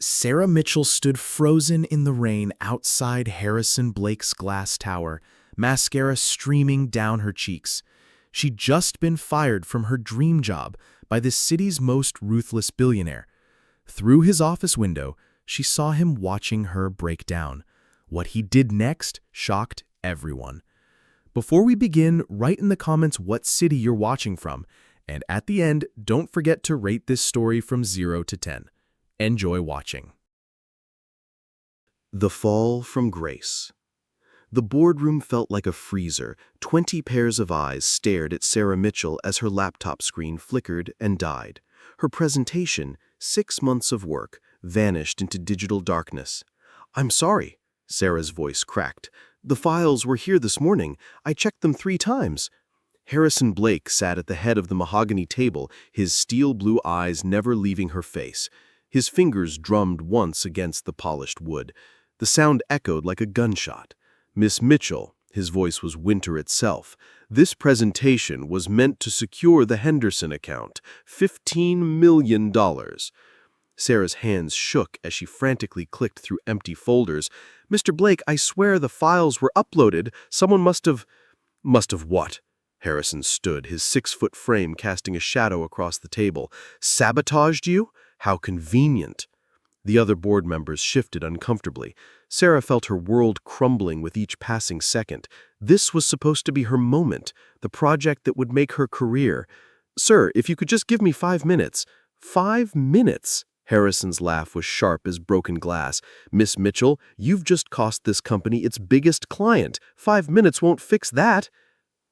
Sarah Mitchell stood frozen in the rain outside Harrison Blake's glass tower, mascara streaming down her cheeks. She'd just been fired from her dream job by the city's most ruthless billionaire. Through his office window, she saw him watching her break down. What he did next shocked everyone. Before we begin, write in the comments what city you're watching from, and at the end, don't forget to rate this story from 0 to 10. Enjoy watching. The fall from grace. The boardroom felt like a freezer. 20 pairs of eyes stared at Sarah Mitchell as her laptop screen flickered and died. Her presentation, 6 months of work, vanished into digital darkness. "I'm sorry," Sarah's voice cracked. "The files were here this morning. I checked them 3 times." Harrison Blake sat at the head of the mahogany table, his steel blue eyes never leaving her face. His fingers drummed once against the polished wood. The sound echoed like a gunshot. "Miss Mitchell," his voice was winter itself, "this presentation was meant to secure the Henderson account, $15 million. Sarah's hands shook as she frantically clicked through empty folders. "Mr. Blake, I swear the files were uploaded. Someone must have—" "Must have what?" Harrison stood, his 6-foot frame casting a shadow across the table. "Sabotaged you? How convenient." The other board members shifted uncomfortably. Sarah felt her world crumbling with each passing second. This was supposed to be her moment, the project that would make her career. "Sir, if you could just give me 5 minutes." 5 minutes? Harrison's laugh was sharp as broken glass. "Miss Mitchell, you've just cost this company its biggest client. 5 minutes won't fix that."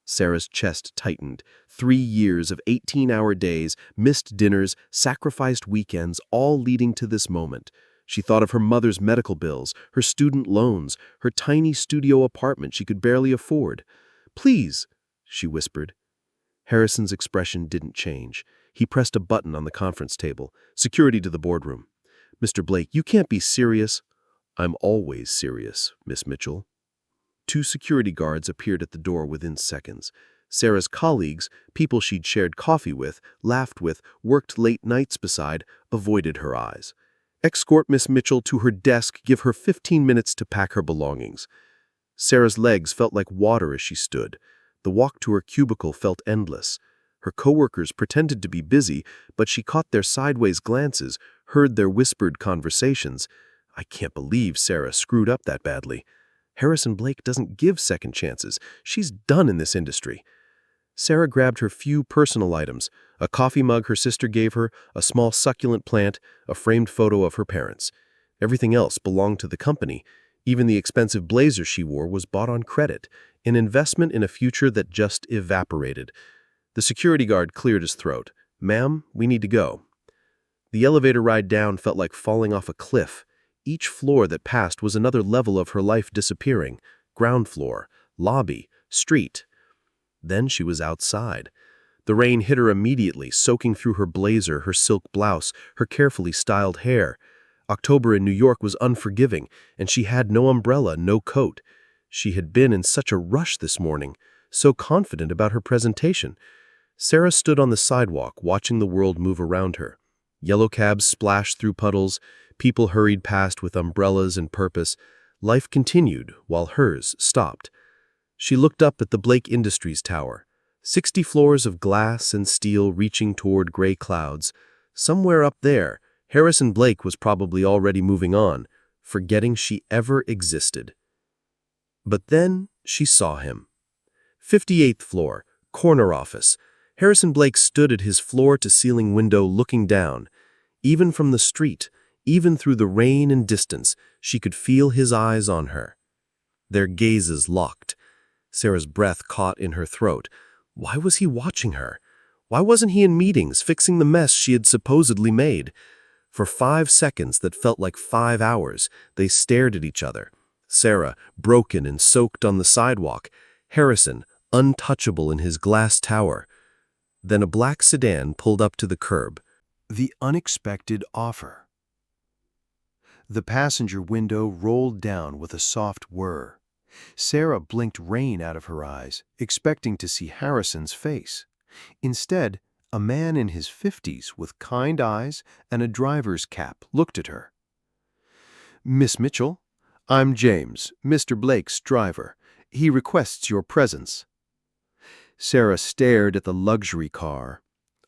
Sarah's chest tightened. 3 years of 18-hour days, missed dinners, sacrificed weekends, all leading to this moment. She thought of her mother's medical bills, her student loans, her tiny studio apartment she could barely afford. "Please," she whispered. Harrison's expression didn't change. He pressed a button on the conference table. "Security to the boardroom." "Mr. Blake, you can't be serious." "I'm always serious, Miss Mitchell." 2 security guards appeared at the door within seconds. Sarah's colleagues, people she'd shared coffee with, laughed with, worked late nights beside, avoided her eyes. "Escort Miss Mitchell to her desk. Give her 15 minutes to pack her belongings." Sarah's legs felt like water as she stood. The walk to her cubicle felt endless. Her coworkers pretended to be busy, but she caught their sideways glances, heard their whispered conversations. "I can't believe Sarah screwed up that badly. Harrison Blake doesn't give second chances. She's done in this industry." Sarah grabbed her few personal items, a coffee mug her sister gave her, a small succulent plant, a framed photo of her parents. Everything else belonged to the company. Even the expensive blazer she wore was bought on credit, an investment in a future that just evaporated. The security guard cleared his throat. "Ma'am, we need to go." The elevator ride down felt like falling off a cliff. Each floor that passed was another level of her life disappearing. Ground floor, lobby, street. Then she was outside. The rain hit her immediately, soaking through her blazer, her silk blouse, her carefully styled hair. October in New York was unforgiving, and she had no umbrella, no coat. She had been in such a rush this morning, so confident about her presentation. Sarah stood on the sidewalk, watching the world move around her. Yellow cabs splashed through puddles. People hurried past with umbrellas and purpose. Life continued, while hers stopped. She looked up at the Blake Industries Tower. 60 floors of glass and steel reaching toward gray clouds. Somewhere up there, Harrison Blake was probably already moving on, forgetting she ever existed. But then she saw him. 58th floor, corner office. Harrison Blake stood at his floor-to-ceiling window looking down. Even from the street, even through the rain and distance, she could feel his eyes on her. Their gazes locked. Sarah's breath caught in her throat. Why was he watching her? Why wasn't he in meetings, fixing the mess she had supposedly made? For 5 seconds that felt like 5 hours, they stared at each other. Sarah, broken and soaked on the sidewalk. Harrison, untouchable in his glass tower. Then a black sedan pulled up to the curb. The unexpected offer. The passenger window rolled down with a soft whir. Sarah blinked rain out of her eyes, expecting to see Harrison's face. Instead, a man in his 50s with kind eyes and a driver's cap looked at her. Miss Mitchell? I'm James, Mr. Blake's driver. He requests your presence. Sarah stared at the luxury car.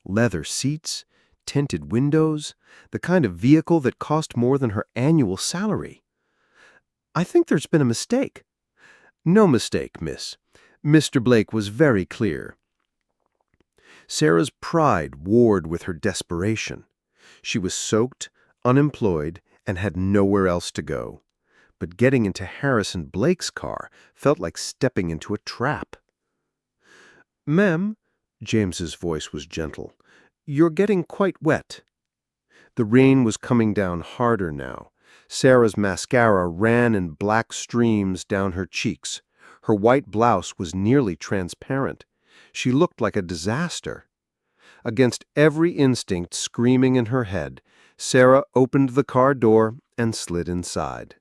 Leather seats, tinted windows, the kind of vehicle that cost more than her annual salary. I think there's been a mistake. No mistake, miss. Mr. Blake was very clear. Sarah's pride warred with her desperation. She was soaked, unemployed, and had nowhere else to go. But getting into Harrison Blake's car felt like stepping into a trap. "Ma'am," James's voice was gentle, "you're getting quite wet." The rain was coming down harder now. Sarah's mascara ran in black streams down her cheeks. Her white blouse was nearly transparent. She looked like a disaster. Against every instinct screaming in her head, Sarah opened the car door and slid inside.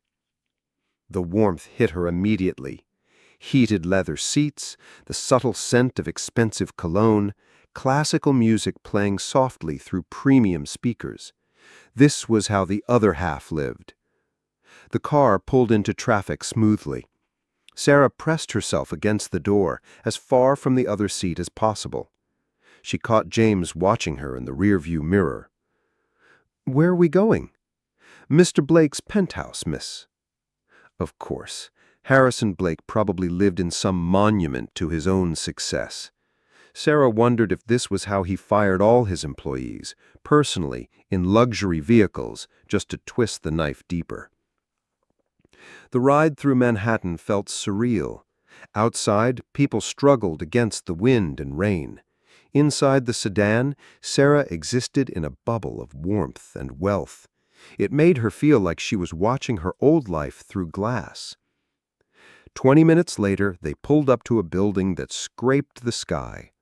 The warmth hit her immediately. Heated leather seats, the subtle scent of expensive cologne, classical music playing softly through premium speakers. This was how the other half lived. The car pulled into traffic smoothly. Sarah pressed herself against the door, as far from the other seat as possible. She caught James watching her in the rearview mirror. "Where are we going?" "Mr. Blake's penthouse, miss." Of course, Harrison Blake probably lived in some monument to his own success. Sarah wondered if this was how he fired all his employees, personally, in luxury vehicles, just to twist the knife deeper. The ride through Manhattan felt surreal. Outside, people struggled against the wind and rain. Inside the sedan, Sarah existed in a bubble of warmth and wealth. It made her feel like she was watching her old life through glass. 20 minutes later, they pulled up to a building that scraped the sky.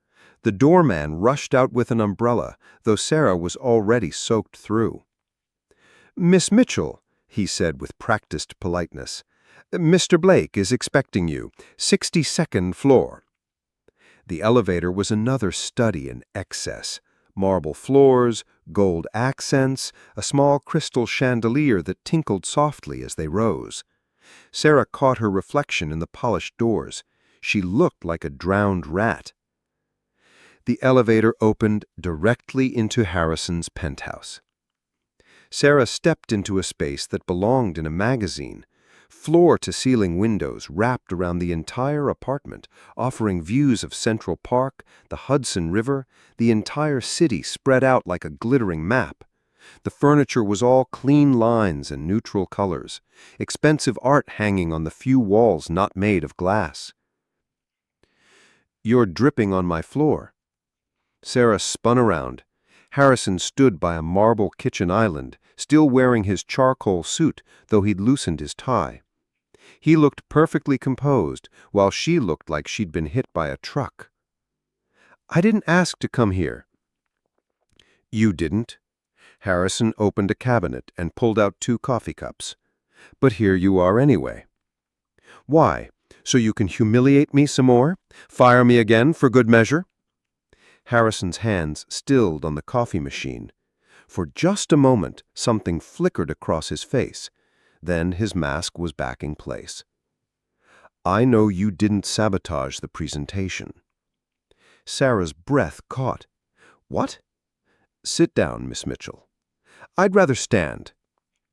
The doorman rushed out with an umbrella, though Sarah was already soaked through. "Miss Mitchell," he said with practiced politeness, "Mr. Blake is expecting you, 62nd floor." The elevator was another study in excess. Marble floors, gold accents, a small crystal chandelier that tinkled softly as they rose. Sarah caught her reflection in the polished doors. She looked like a drowned rat. The elevator opened directly into Harrison's penthouse. Sarah stepped into a space that belonged in a magazine. Floor-to-ceiling windows wrapped around the entire apartment, offering views of Central Park, the Hudson River, the entire city spread out like a glittering map. The furniture was all clean lines and neutral colors, expensive art hanging on the few walls not made of glass. "You're dripping on my floor." Sarah spun around. Harrison stood by a marble kitchen island, still wearing his charcoal suit, though he'd loosened his tie. He looked perfectly composed, while she looked like she'd been hit by a truck. "I didn't ask to come here." "You didn't?" Harrison opened a cabinet and pulled out 2 coffee cups. "But here you are anyway." "Why? So you can humiliate me some more? Fire me again for good measure?" Harrison's hands stilled on the coffee machine. For just a moment, something flickered across his face. Then his mask was back in place. "I know you didn't sabotage the presentation." Sarah's breath caught. "What?" "Sit down, Miss Mitchell." "I'd rather stand."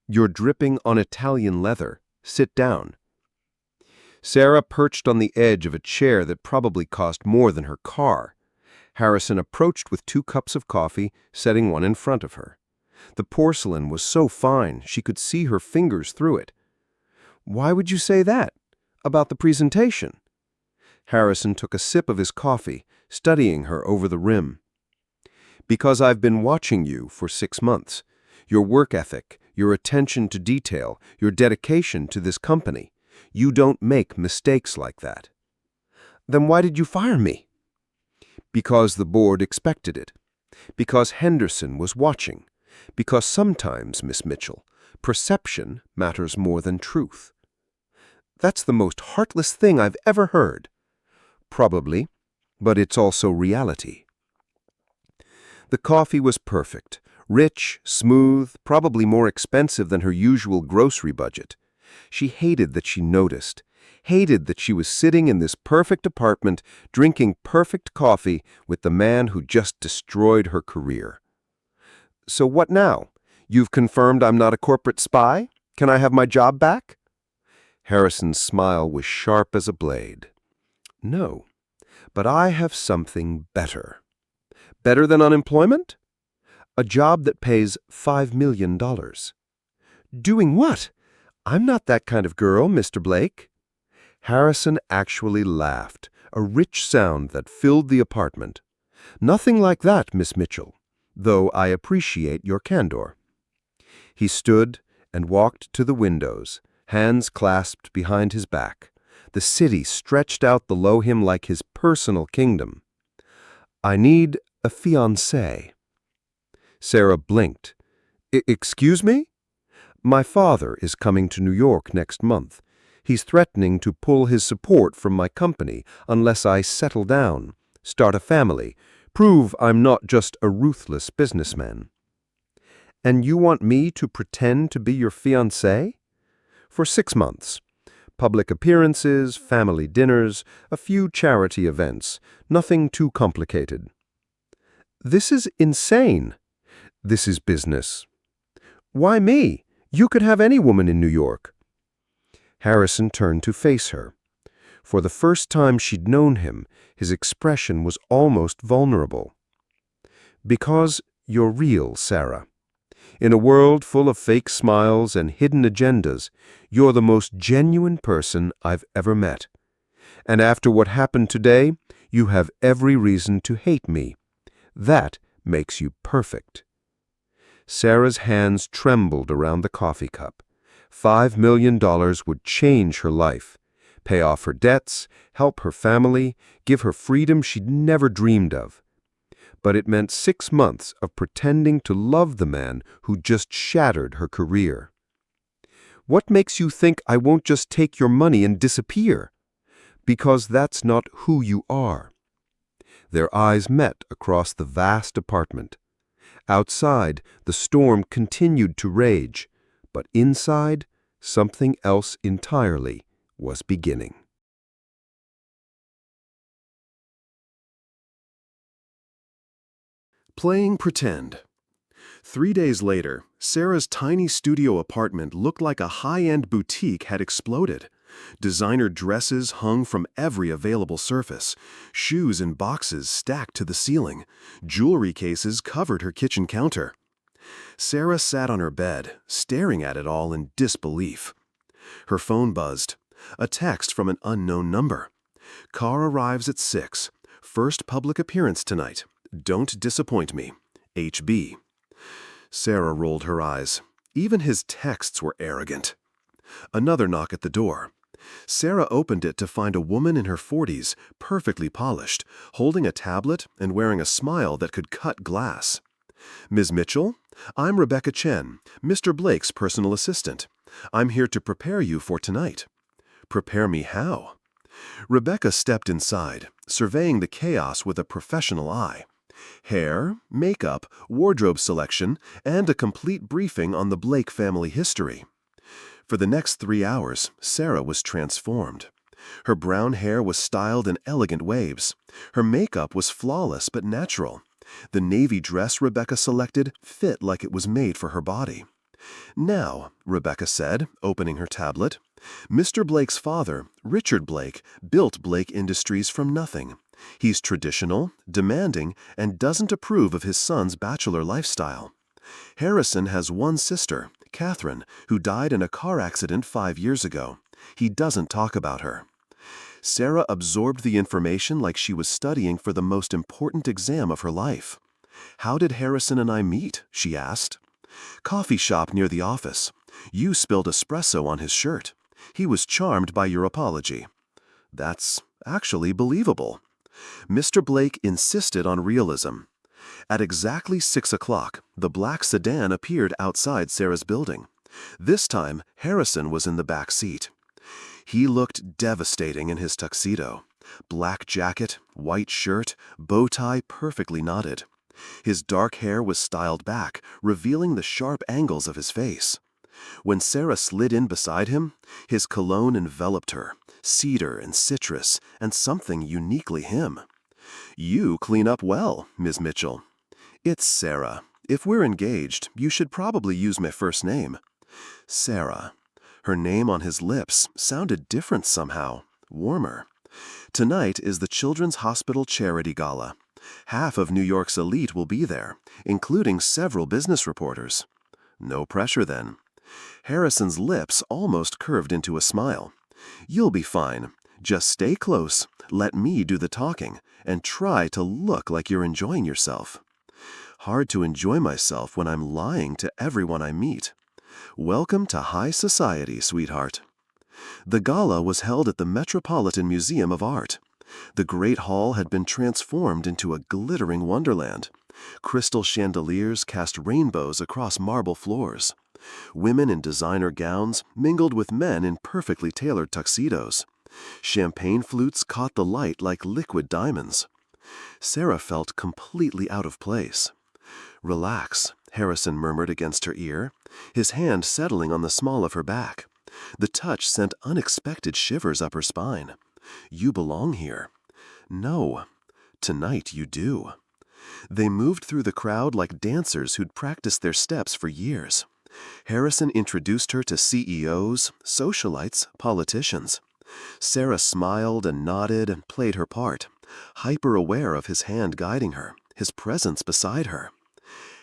"You're dripping on Italian leather. Sit down." Sarah perched on the edge of a chair that probably cost more than her car. Harrison approached with 2 cups of coffee, setting one in front of her. The porcelain was so fine she could see her fingers through it. "Why would you say that? About the presentation?" Harrison took a sip of his coffee, studying her over the rim. "Because I've been watching you for 6 months. Your work ethic, your attention to detail, your dedication to this company. You don't make mistakes like that." "Then why did you fire me?" "Because the board expected it. Because Henderson was watching. Because sometimes, Miss Mitchell, perception matters more than truth." "That's the most heartless thing I've ever heard." "Probably, but it's also reality." The coffee was perfect, Rich, smooth, probably more expensive than her usual grocery budget. She hated that she noticed, hated that she was sitting in this perfect apartment, drinking perfect coffee with the man who just destroyed her career. "So what now? You've confirmed I'm not a corporate spy? Can I have my job back?" Harrison's smile was sharp as a blade. "No, but I have something better." "Better than unemployment?" "A job that pays $5 million. "Doing what? I'm not that kind of girl, Mr. Blake." Harrison actually laughed, a rich sound that filled the apartment. "Nothing like that, Miss Mitchell, though I appreciate your candor." He stood and walked to the windows, hands clasped behind his back. The city stretched out below him like his personal kingdom. "I need a fiancée." Sarah blinked. "Excuse me?" "My father is coming to New York next month. He's threatening to pull his support from my company unless I settle down, start a family, prove I'm not just a ruthless businessman." "And you want me to pretend to be your fiancé?" "For 6 months. Public appearances, family dinners, a few charity events. Nothing too complicated." "This is insane." "This is business." "Why me? You could have any woman in New York." Harrison turned to face her. For the first time she'd known him, his expression was almost vulnerable. "Because you're real, Sarah. In a world full of fake smiles and hidden agendas, you're the most genuine person I've ever met. And after what happened today, you have every reason to hate me. That makes you perfect." Sarah's hands trembled around the coffee cup. $5 million would change her life, pay off her debts, help her family, give her freedom she'd never dreamed of. But it meant 6 months of pretending to love the man who just shattered her career. "What makes you think I won't just take your money and disappear?" "Because that's not who you are." Their eyes met across the vast apartment. Outside, the storm continued to rage, but inside, something else entirely was beginning. Playing pretend. 3 days later, Sarah's tiny studio apartment looked like a high-end boutique had exploded. Designer dresses hung from every available surface, shoes in boxes stacked to the ceiling, jewelry cases covered her kitchen counter. Sarah sat on her bed, staring at it all in disbelief. Her phone buzzed. A text from an unknown number. "Car arrives at 6. First public appearance tonight. Don't disappoint me. HB." Sarah rolled her eyes. Even his texts were arrogant. Another knock at the door. Sarah opened it to find a woman in her 40s, perfectly polished, holding a tablet and wearing a smile that could cut glass. "Ms. Mitchell, I'm Rebecca Chen, Mr. Blake's personal assistant. I'm here to prepare you for tonight." "Prepare me how?" Rebecca stepped inside, surveying the chaos with a professional eye. Hair, makeup, wardrobe selection, and a complete briefing on the Blake family history. For the next 3 hours, Sarah was transformed. Her brown hair was styled in elegant waves. Her makeup was flawless but natural. The navy dress Rebecca selected fit like it was made for her body. "Now," Rebecca said, opening her tablet, "Mr. Blake's father, Richard Blake, built Blake Industries from nothing. He's traditional, demanding, and doesn't approve of his son's bachelor lifestyle. Harrison has one sister, Catherine, who died in a car accident 5 years ago. He doesn't talk about her." Sarah absorbed the information like she was studying for the most important exam of her life. "How did Harrison and I meet?" she asked. "Coffee shop near the office. You spilled espresso on his shirt. He was charmed by your apology." "That's actually believable." Mr. Blake insisted on realism. At exactly 6 o'clock, the black sedan appeared outside Sarah's building. This time, Harrison was in the back seat. He looked devastating in his tuxedo. Black jacket, white shirt, bow tie perfectly knotted. His dark hair was styled back, revealing the sharp angles of his face. When Sarah slid in beside him, his cologne enveloped her, cedar and citrus, and something uniquely him. "You clean up well, Ms. Mitchell." "It's Sarah. If we're engaged, you should probably use my first name." Sarah. Her name on his lips sounded different somehow, warmer. "Tonight is the Children's Hospital Charity Gala. Half of New York's elite will be there, including several business reporters." "No pressure then." Harrison's lips almost curved into a smile. "You'll be fine. Just stay close, let me do the talking, and try to look like you're enjoying yourself." "Hard to enjoy myself when I'm lying to everyone I meet." "Welcome to high society, sweetheart." The gala was held at the Metropolitan Museum of Art. The great hall had been transformed into a glittering wonderland. Crystal chandeliers cast rainbows across marble floors. Women in designer gowns mingled with men in perfectly tailored tuxedos. Champagne flutes caught the light like liquid diamonds. Sarah felt completely out of place. "Relax," Harrison murmured against her ear, his hand settling on the small of her back. The touch sent unexpected shivers up her spine. "You belong here." "No. Tonight you do." They moved through the crowd like dancers who'd practiced their steps for years. Harrison introduced her to CEOs, socialites, politicians. Sarah smiled and nodded and played her part, hyper-aware of his hand guiding her, his presence beside her.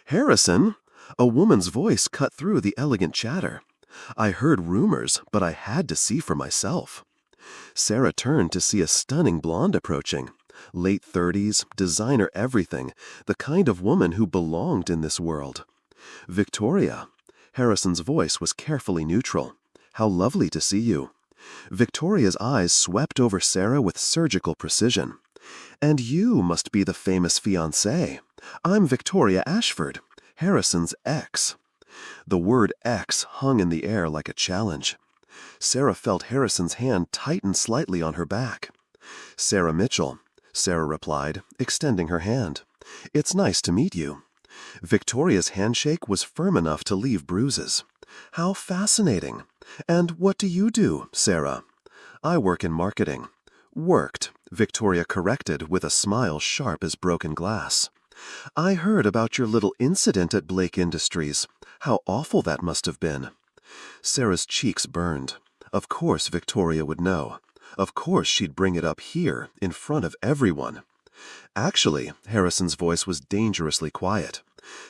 "Harrison!" A woman's voice cut through the elegant chatter. "I heard rumors, but I had to see for myself." Sarah turned to see a stunning blonde approaching. Late 30s, designer everything, the kind of woman who belonged in this world. "Victoria." Harrison's voice was carefully neutral. "How lovely to see you." Victoria's eyes swept over Sarah with surgical precision. "And you must be the famous fiancée. I'm Victoria Ashford, Harrison's ex." The word ex hung in the air like a challenge. Sarah felt Harrison's hand tighten slightly on her back. "Sarah Mitchell," Sarah replied, extending her hand. "It's nice to meet you." Victoria's handshake was firm enough to leave bruises. "How fascinating. And what do you do, Sarah?" "I work in marketing." "Worked," Victoria corrected with a smile sharp as broken glass. "I heard about your little incident at Blake Industries. How awful that must have been." Sarah's cheeks burned. Of course Victoria would know. Of course she'd bring it up here, in front of everyone. "Actually," Harrison's voice was dangerously quiet,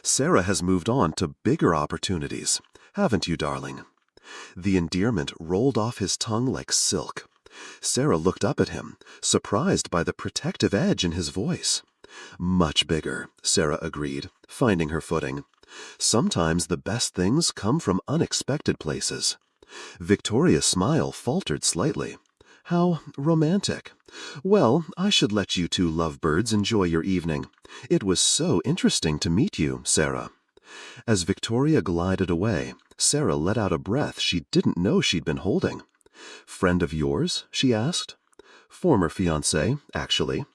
"Sarah has moved on to bigger opportunities. Haven't you, darling?" The endearment rolled off his tongue like silk. Sarah looked up at him, surprised by the protective edge in his voice. "Much bigger," Sarah agreed, finding her footing. "Sometimes the best things come from unexpected places." Victoria's smile faltered slightly. "How romantic. Well, I should let you two lovebirds enjoy your evening. It was so interesting to meet you, Sarah." As Victoria glided away, Sarah let out a breath she didn't know she'd been holding. "Friend of yours?" she asked. "Former fiancé, actually.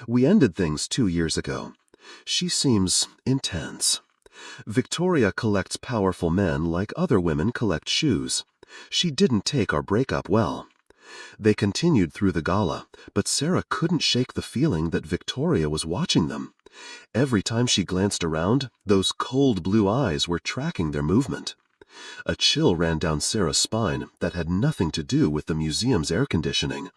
We ended things 2 years ago. She seems intense." "Victoria collects powerful men like other women collect shoes. She didn't take our breakup well." They continued through the gala, but Sarah couldn't shake the feeling that Victoria was watching them. Every time she glanced around, those cold blue eyes were tracking their movement. A chill ran down Sarah's spine that had nothing to do with the museum's air conditioning.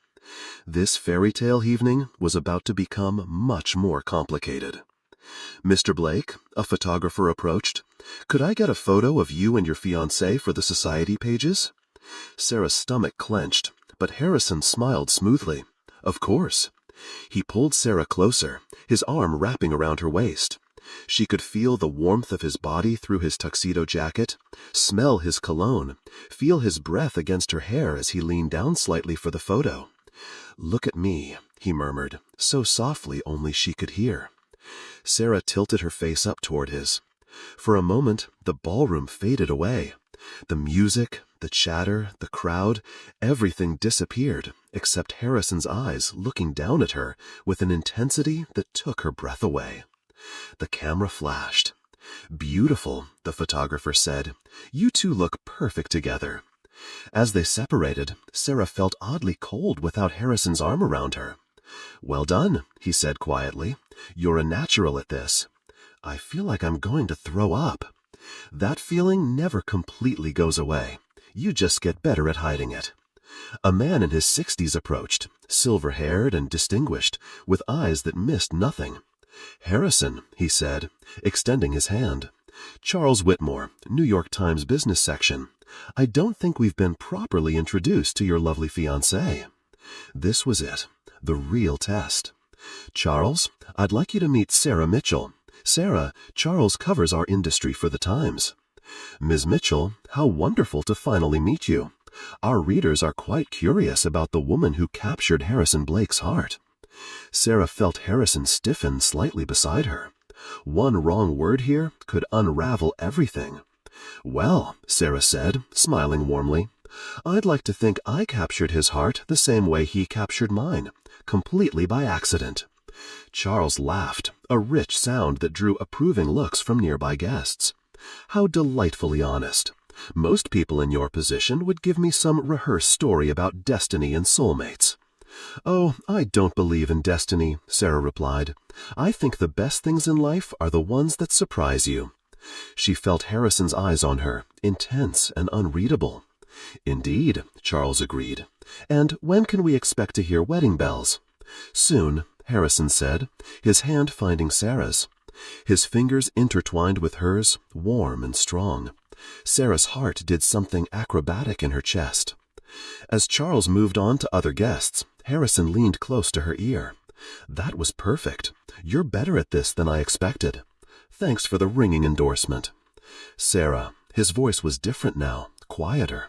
This fairy tale evening was about to become much more complicated. "Mr. Blake," a photographer approached, "could I get a photo of you and your fiancé for the society pages?" Sarah's stomach clenched, but Harrison smiled smoothly. "Of course." He pulled Sarah closer, his arm wrapping around her waist. She could feel the warmth of his body through his tuxedo jacket, smell his cologne, feel his breath against her hair as he leaned down slightly for the photo. "Look at me," he murmured, so softly only she could hear. Sarah tilted her face up toward his. For a moment, the ballroom faded away. The music, the chatter, the crowd, everything disappeared, except Harrison's eyes looking down at her with an intensity that took her breath away. The camera flashed. "Beautiful," the photographer said. "You two look perfect together." As they separated, Sarah felt oddly cold without Harrison's arm around her. "Well done," he said quietly. "You're a natural at this." "I feel like I'm going to throw up." "That feeling never completely goes away. You just get better at hiding it." A man in his 60s approached, silver-haired and distinguished, with eyes that missed nothing. "Harrison," he said, extending his hand. "Charles Whitmore, New York Times business section. I don't think we've been properly introduced to your lovely fiancée." This was it, the real test. "Charles, I'd like you to meet Sarah Mitchell. Sarah, Charles covers our industry for the Times." "Ms. Mitchell, how wonderful to finally meet you. Our readers are quite curious about the woman who captured Harrison Blake's heart." Sarah felt Harrison stiffen slightly beside her. One wrong word here could unravel everything. "Well," Sarah said, smiling warmly, "I'd like to think I captured his heart the same way he captured mine, completely by accident." Charles laughed, a rich sound that drew approving looks from nearby guests. "How delightfully honest. Most people in your position would give me some rehearsed story about destiny and soulmates." "Oh, I don't believe in destiny," Sarah replied. "I think the best things in life are the ones that surprise you." She felt Harrison's eyes on her, intense and unreadable. "Indeed," Charles agreed. "And when can we expect to hear wedding bells?" "Soon," Harrison said, his hand finding Sarah's. His fingers intertwined with hers, warm and strong. Sarah's heart did something acrobatic in her chest. As Charles moved on to other guests, Harrison leaned close to her ear. "That was perfect. You're better at this than I expected. Thanks for the ringing endorsement." "Sarah," his voice was different now, quieter.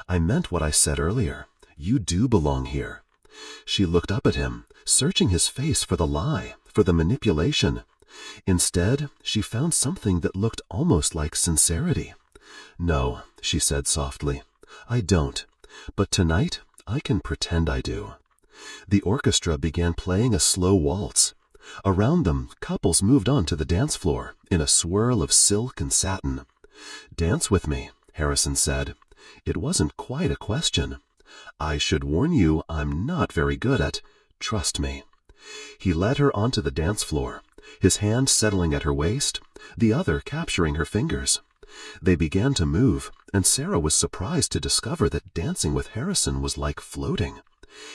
"I meant what I said earlier. You do belong here." She looked up at him, searching his face for the lie, for the manipulation. Instead, she found something that looked almost like sincerity. "No," she said softly, "I don't. But tonight, I can pretend I do." The orchestra began playing a slow waltz. Around them, couples moved on to the dance floor, in a swirl of silk and satin. "Dance with me," Harrison said. It wasn't quite a question. "I should warn you I'm not very good at trust me." He led her onto the dance floor, his hand settling at her waist, the other capturing her fingers. They began to move, and Sarah was surprised to discover that dancing with Harrison was like floating.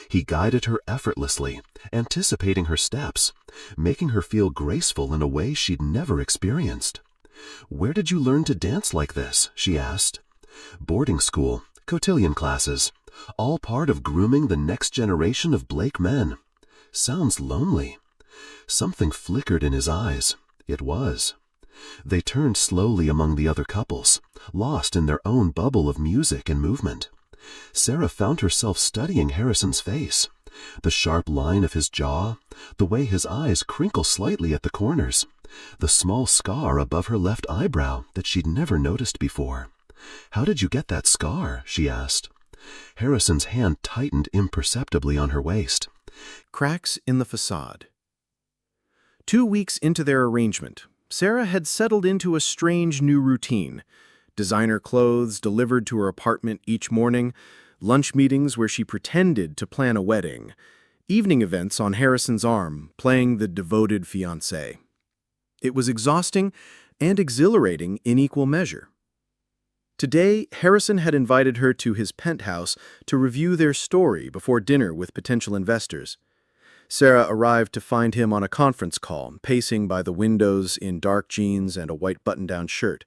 He guided her effortlessly, anticipating her steps, making her feel graceful in a way she'd never experienced. "Where did you learn to dance like this?" she asked. "Boarding school, cotillion classes, all part of grooming the next generation of Blake men." "Sounds lonely." Something flickered in his eyes. It was. They turned slowly among the other couples, lost in their own bubble of music and movement. Sarah found herself studying Harrison's face, the sharp line of his jaw, the way his eyes crinkle slightly at the corners, the small scar above her left eyebrow that she'd never noticed before. "How did you get that scar?" she asked. Harrison's hand tightened imperceptibly on her waist. Cracks in the facade. 2 weeks into their arrangement, Sarah had settled into a strange new routine. Designer clothes delivered to her apartment each morning, lunch meetings where she pretended to plan a wedding, evening events on Harrison's arm, playing the devoted fiancé. It was exhausting and exhilarating in equal measure. Today, Harrison had invited her to his penthouse to review their story before dinner with potential investors. Sarah arrived to find him on a conference call, pacing by the windows in dark jeans and a white button-down shirt.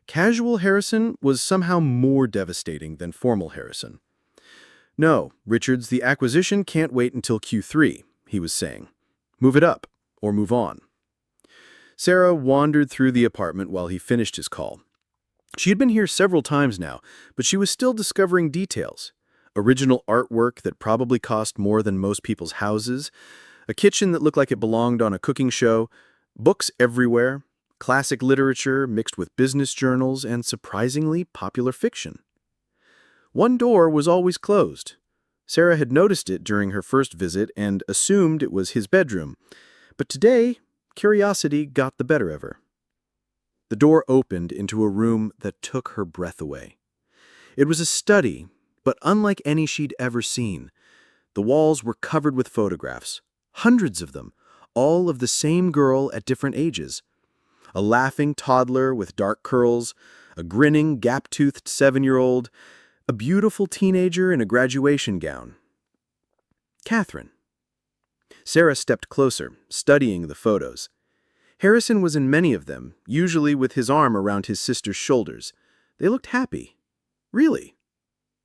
Casual Harrison was somehow more devastating than formal Harrison. "No, Richards, the acquisition can't wait until Q3, he was saying. "Move it up, or move on." Sarah wandered through the apartment while he finished his call. She had been here several times now, but she was still discovering details. Original artwork that probably cost more than most people's houses, a kitchen that looked like it belonged on a cooking show, books everywhere, classic literature mixed with business journals, and surprisingly popular fiction. One door was always closed. Sarah had noticed it during her first visit and assumed it was his bedroom. But today, curiosity got the better of her. The door opened into a room that took her breath away. It was a study, but unlike any she'd ever seen. The walls were covered with photographs, hundreds of them, all of the same girl at different ages. A laughing toddler with dark curls, a grinning, gap-toothed 7-year-old, a beautiful teenager in a graduation gown. Catherine. Sarah stepped closer, studying the photos. Harrison was in many of them, usually with his arm around his sister's shoulders. They looked happy. Really.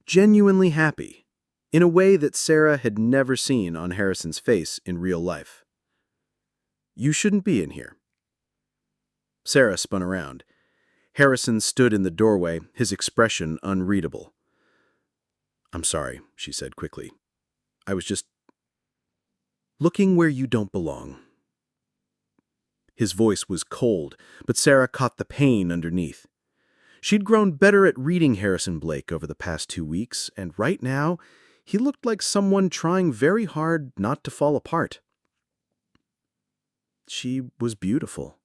Genuinely happy. In a way that Sarah had never seen on Harrison's face in real life. You shouldn't be in here. Sarah spun around. Harrison stood in the doorway, his expression unreadable. I'm sorry, she said quickly. I was just looking where you don't belong. His voice was cold, but Sarah caught the pain underneath. She'd grown better at reading Harrison Blake over the past 2 weeks, and right now, he looked like someone trying very hard not to fall apart. She was beautiful,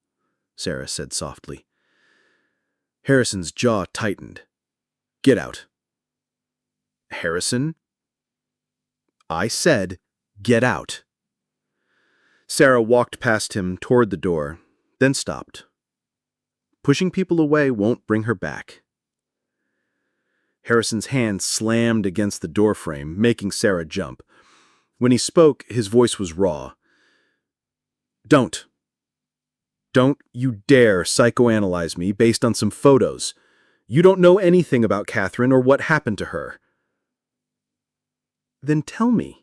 Sarah said softly. Harrison's jaw tightened. Get out. Harrison? I said, get out. Sarah walked past him toward the door, then stopped. Pushing people away won't bring her back. Harrison's hand slammed against the doorframe, making Sarah jump. When he spoke, his voice was raw. Don't you dare psychoanalyze me based on some photos. You don't know anything about Catherine or what happened to her. Then tell me.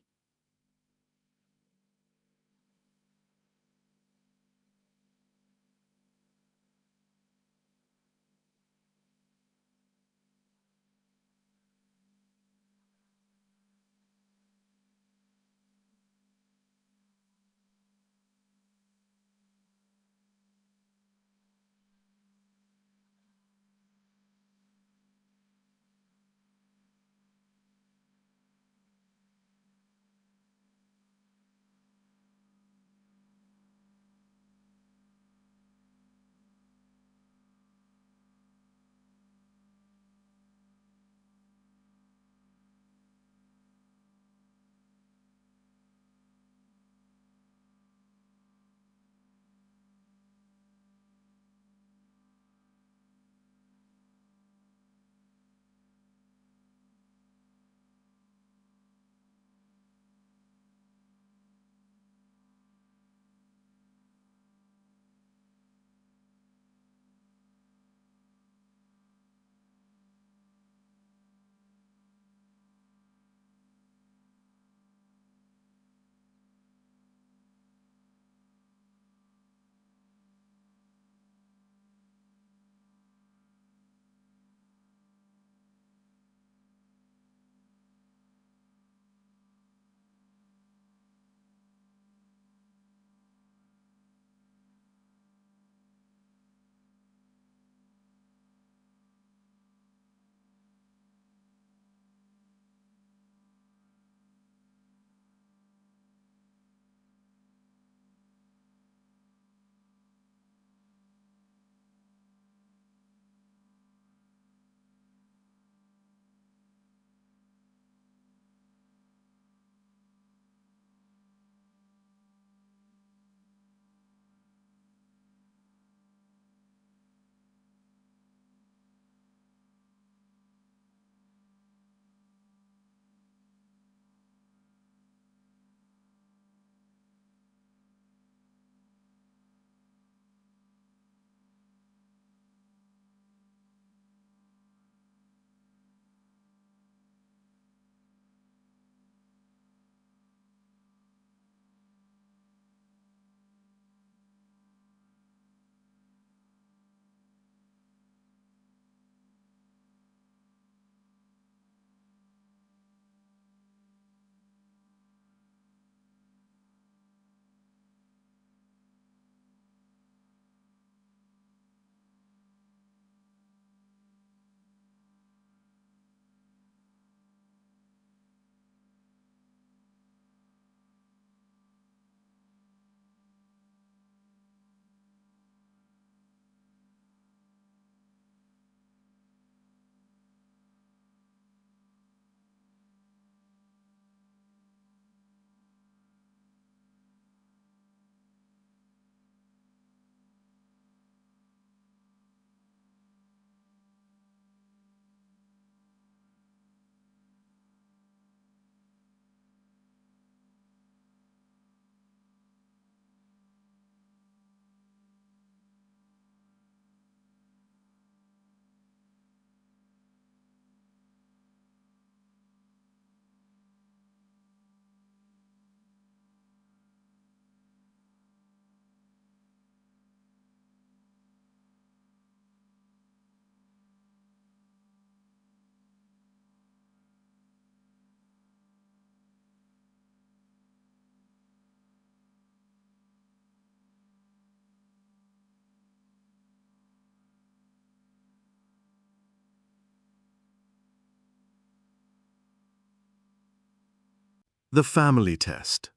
The family test.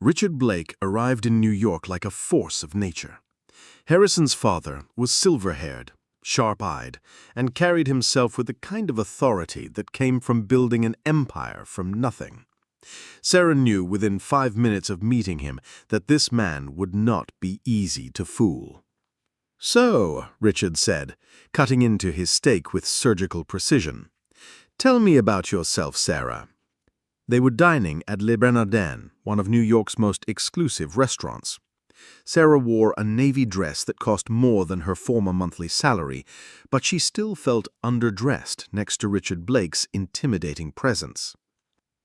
Richard Blake arrived in New York like a force of nature. Harrison's father was silver-haired, sharp-eyed, and carried himself with the kind of authority that came from building an empire from nothing. Sarah knew within 5 minutes of meeting him that this man would not be easy to fool. "So," Richard said, cutting into his steak with surgical precision, "tell me about yourself, Sarah." They were dining at Le Bernardin, one of New York's most exclusive restaurants. Sarah wore a navy dress that cost more than her former monthly salary, but she still felt underdressed next to Richard Blake's intimidating presence.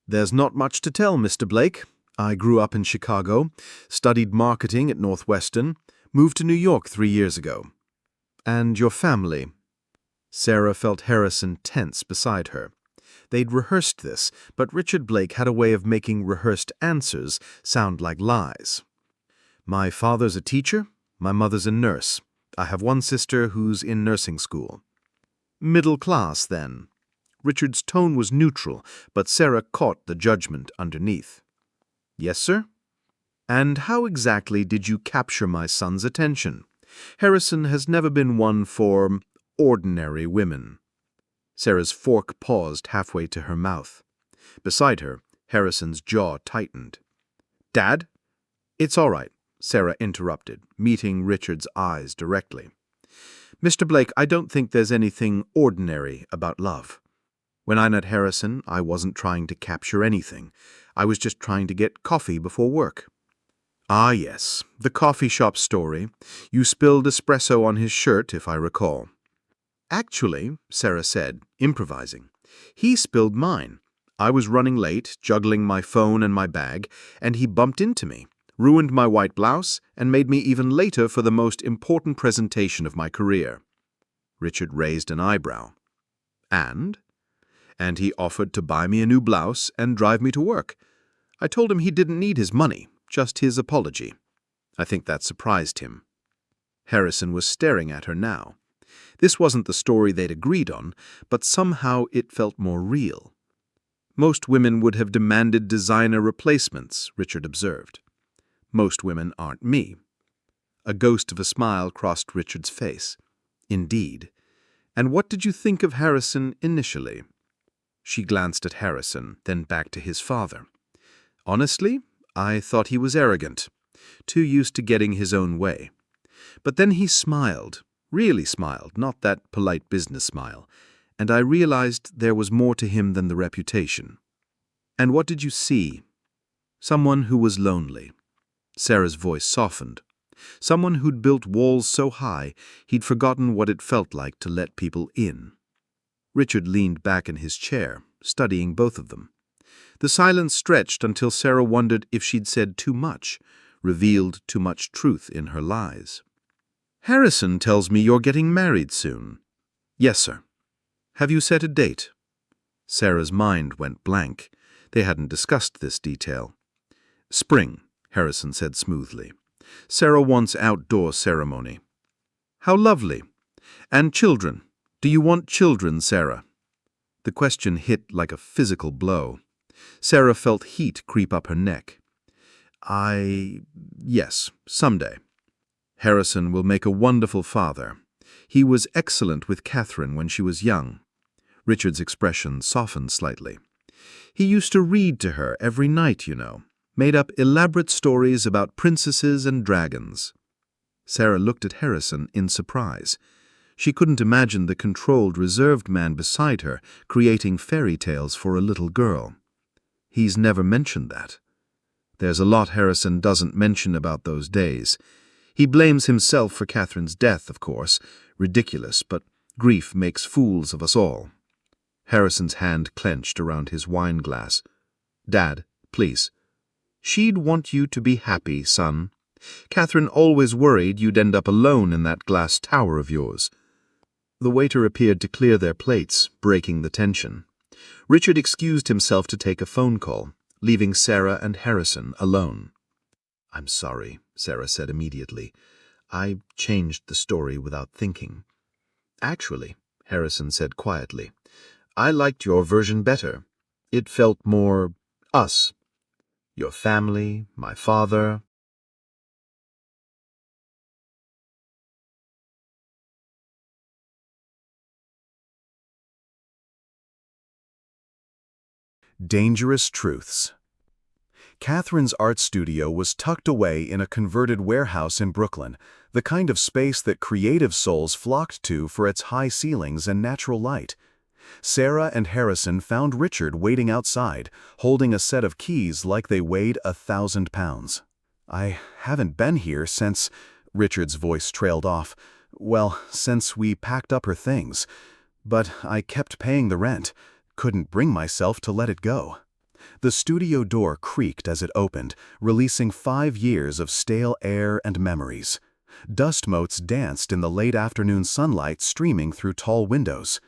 "There's not much to tell, Mr. Blake. I grew up in Chicago, studied marketing at Northwestern, moved to New York 3 years ago. And your family?" Sarah felt Harrison tense beside her. They'd rehearsed this, but Richard Blake had a way of making rehearsed answers sound like lies. "My father's a teacher, my mother's a nurse. I have one sister who's in nursing school." "Middle class, then?" Richard's tone was neutral, but Sarah caught the judgment underneath. "Yes, sir." "And how exactly did you capture my son's attention? Harrison has never been one for ordinary women." Sarah's fork paused halfway to her mouth. Beside her, Harrison's jaw tightened. "Dad?" "It's all right," Sarah interrupted, meeting Richard's eyes directly. "Mr. Blake, I don't think there's anything ordinary about love. When I met Harrison, I wasn't trying to capture anything. I was just trying to get coffee before work." "Ah, yes, the coffee shop story. You spilled espresso on his shirt, if I recall." "Actually," Sarah said, improvising, "he spilled mine. I was running late, juggling my phone and my bag, and he bumped into me, ruined my white blouse, and made me even later for the most important presentation of my career." Richard raised an eyebrow. "And?" "And he offered to buy me a new blouse and drive me to work. I told him he didn't need his money, just his apology. I think that surprised him." Harrison was staring at her now. This wasn't the story they'd agreed on, but somehow it felt more real. "Most women would have demanded designer replacements," Richard observed. "Most women aren't me." A ghost of a smile crossed Richard's face. "Indeed. And what did you think of Harrison initially?" She glanced at Harrison, then back to his father. "Honestly, I thought he was arrogant, too used to getting his own way. But then he smiled, really smiled, not that polite business smile, and I realized there was more to him than the reputation." "And what did you see?" "Someone who was lonely." Sarah's voice softened. "Someone who'd built walls so high he'd forgotten what it felt like to let people in." Richard leaned back in his chair, studying both of them. The silence stretched until Sarah wondered if she'd said too much, revealed too much truth in her lies. "Harrison tells me you're getting married soon." "Yes, sir." "Have you set a date?" Sarah's mind went blank. They hadn't discussed this detail. "Spring," Harrison said smoothly. "Sarah wants outdoor ceremony." "How lovely. And children. Do you want children, Sarah?" The question hit like a physical blow. Sarah felt heat creep up her neck. Yes, someday. Harrison will make a wonderful father. He was excellent with Catherine when she was young." Richard's expression softened slightly. "He used to read to her every night, you know. Made up elaborate stories about princesses and dragons." Sarah looked at Harrison in surprise. She couldn't imagine the controlled, reserved man beside her creating fairy tales for a little girl. He's never mentioned that. There's a lot Harrison doesn't mention about those days. He blames himself for Catherine's death, of course. Ridiculous, but grief makes fools of us all. Harrison's hand clenched around his wine glass. "Dad, please." "She'd want you to be happy, son. Catherine always worried you'd end up alone in that glass tower of yours." The waiter appeared to clear their plates, breaking the tension. Richard excused himself to take a phone call, leaving Sarah and Harrison alone. "I'm sorry," Sarah said immediately. "I changed the story without thinking." "Actually," Harrison said quietly, "I liked your version better. It felt more us, your family, my father. Dangerous truths. Catherine's art studio was tucked away in a converted warehouse in Brooklyn, the kind of space that creative souls flocked to for its high ceilings and natural light. Sarah and Harrison found Richard waiting outside, holding a set of keys like they weighed 1,000 pounds. "I haven't been here since," Richard's voice trailed off. "Well, since we packed up her things. But I kept paying the rent. Couldn't bring myself to let it go." The studio door creaked as it opened, releasing 5 years of stale air and memories. Dust motes danced in the late afternoon sunlight streaming through tall windows.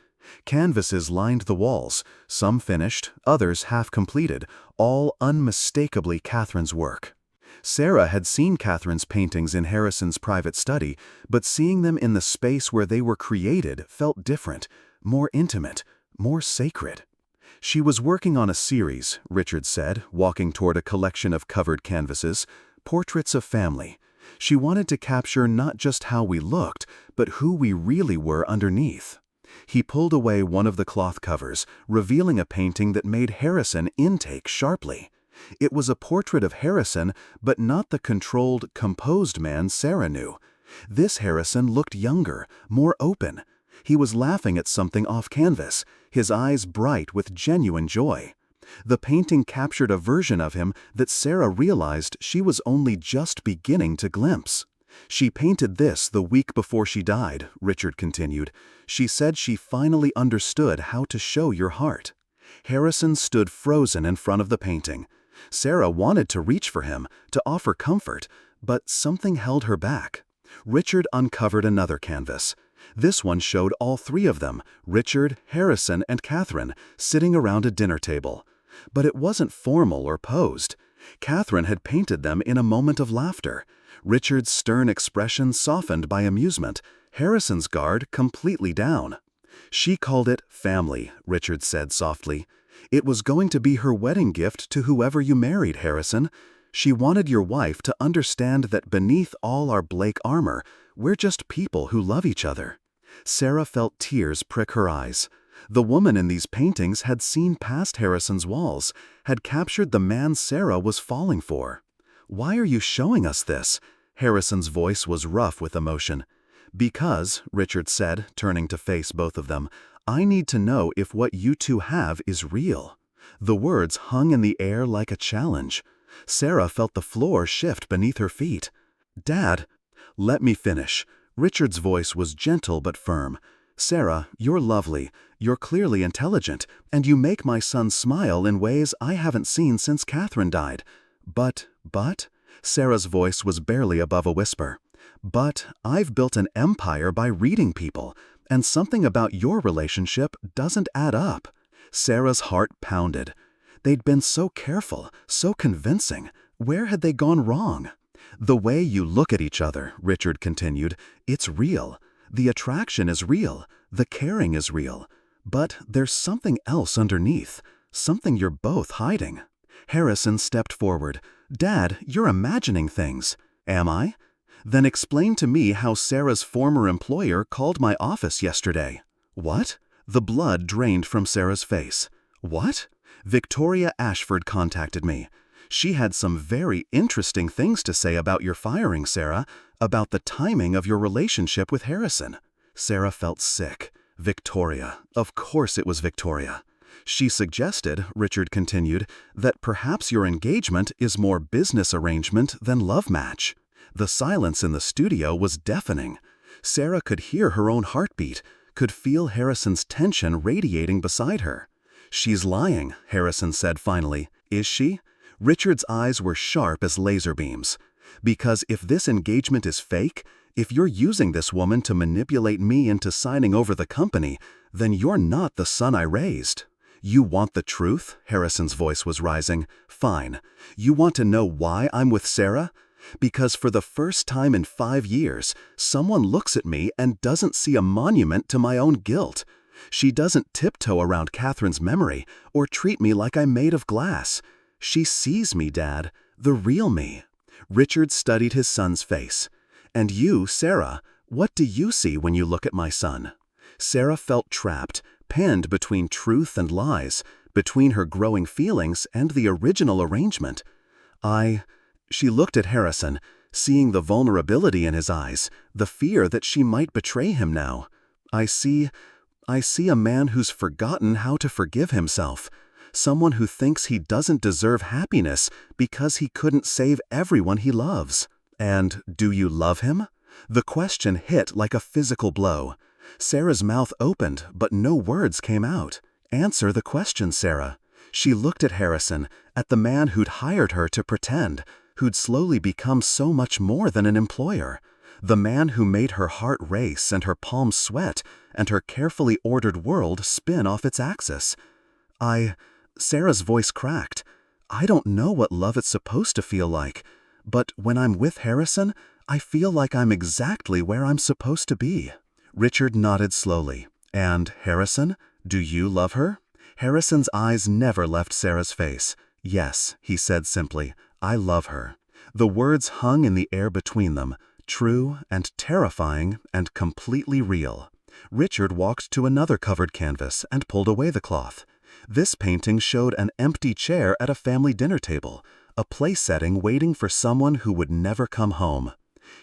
Canvases lined the walls, some finished, others half completed, all unmistakably Catherine's work. Sarah had seen Catherine's paintings in Harrison's private study, but seeing them in the space where they were created felt different, more intimate, more sacred. "She was working on a series," Richard said, walking toward a collection of covered canvases, portraits of family. "She wanted to capture not just how we looked, but who we really were underneath." He pulled away one of the cloth covers, revealing a painting that made Harrison intake sharply. It was a portrait of Harrison, but not the controlled, composed man Sarah knew. This Harrison looked younger, more open. He was laughing at something off canvas, his eyes bright with genuine joy. The painting captured a version of him that Sarah realized she was only just beginning to glimpse. "She painted this the week before she died," Richard continued. "She said she finally understood how to show your heart." Harrison stood frozen in front of the painting. Sarah wanted to reach for him, to offer comfort, but something held her back. Richard uncovered another canvas. This one showed all 3 of them, Richard, Harrison, and Catherine, sitting around a dinner table. But it wasn't formal or posed. Catherine had painted them in a moment of laughter. Richard's stern expression softened by amusement, Harrison's guard completely down. "She called it family," Richard said softly. "It was going to be her wedding gift to whoever you married, Harrison. She wanted your wife to understand that beneath all our Blake armor, we're just people who love each other." Sarah felt tears prick her eyes. The woman in these paintings had seen past Harrison's walls, had captured the man Sarah was falling for. "Why are you showing us this?" Harrison's voice was rough with emotion. "Because," Richard said, turning to face both of them, "I need to know if what you two have is real." The words hung in the air like a challenge. Sarah felt the floor shift beneath her feet. "Dad." "Let me finish." Richard's voice was gentle but firm. "Sarah, you're lovely, you're clearly intelligent, and you make my son smile in ways I haven't seen since Catherine died. But, Sarah's voice was barely above a whisper. "But I've built an empire by reading people, and something about your relationship doesn't add up." Sarah's heart pounded. They'd been so careful, so convincing. Where had they gone wrong? "The way you look at each other," Richard continued, "it's real. The attraction is real. The caring is real. But there's something else underneath, something you're both hiding." Harrison stepped forward. "Dad, you're imagining things." "Am I?" "Then explain to me how Sarah's former employer called my office yesterday." "What?" The blood drained from Sarah's face. "What?" "Victoria Ashford contacted me. She had some very interesting things to say about your firing, Sarah, about the timing of your relationship with Harrison." Sarah felt sick. Victoria. Of course it was Victoria. "She suggested," Richard continued, "that perhaps your engagement is more business arrangement than love match." The silence in the studio was deafening. Sarah could hear her own heartbeat, could feel Harrison's tension radiating beside her. "She's lying," Harrison said finally. "Is she?" Richard's eyes were sharp as laser beams. "Because if this engagement is fake, if you're using this woman to manipulate me into signing over the company, then you're not the son I raised." "You want the truth?" Harrison's voice was rising. "Fine. You want to know why I'm with Sarah? Because for the first time in 5 years, someone looks at me and doesn't see a monument to my own guilt. She doesn't tiptoe around Catherine's memory or treat me like I'm made of glass. She sees me, Dad, the real me. Richard studied his son's face. And you, Sarah, what do you see when you look at my son? Sarah felt trapped, penned between truth and lies, between her growing feelings and the original arrangement. She looked at Harrison, seeing the vulnerability in his eyes, the fear that she might betray him now. I see a man who's forgotten how to forgive himself. Someone who thinks he doesn't deserve happiness because he couldn't save everyone he loves. And do you love him? The question hit like a physical blow. Sarah's mouth opened, but no words came out. Answer the question, Sarah. She looked at Harrison, at the man who'd hired her to pretend, who'd slowly become so much more than an employer. The man who made her heart race and her palms sweat and her carefully ordered world spin off its axis. Sarah's voice cracked. I don't know what love is supposed to feel like, but when I'm with Harrison, I feel like I'm exactly where I'm supposed to be. Richard nodded slowly. And Harrison, do you love her? Harrison's eyes never left Sarah's face. Yes, he said simply, I love her. The words hung in the air between them, true and terrifying and completely real. Richard walked to another covered canvas and pulled away the cloth. This painting showed an empty chair at a family dinner table, a place setting waiting for someone who would never come home.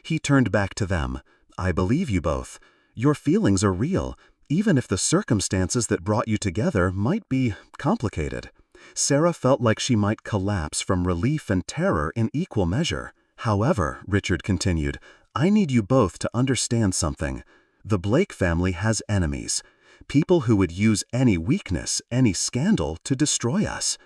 He turned back to them. I believe you both. Your feelings are real, even if the circumstances that brought you together might be complicated. Sarah felt like she might collapse from relief and terror in equal measure. However, Richard continued, I need you both to understand something. The Blake family has enemies. People who would use any weakness, any scandal to destroy us.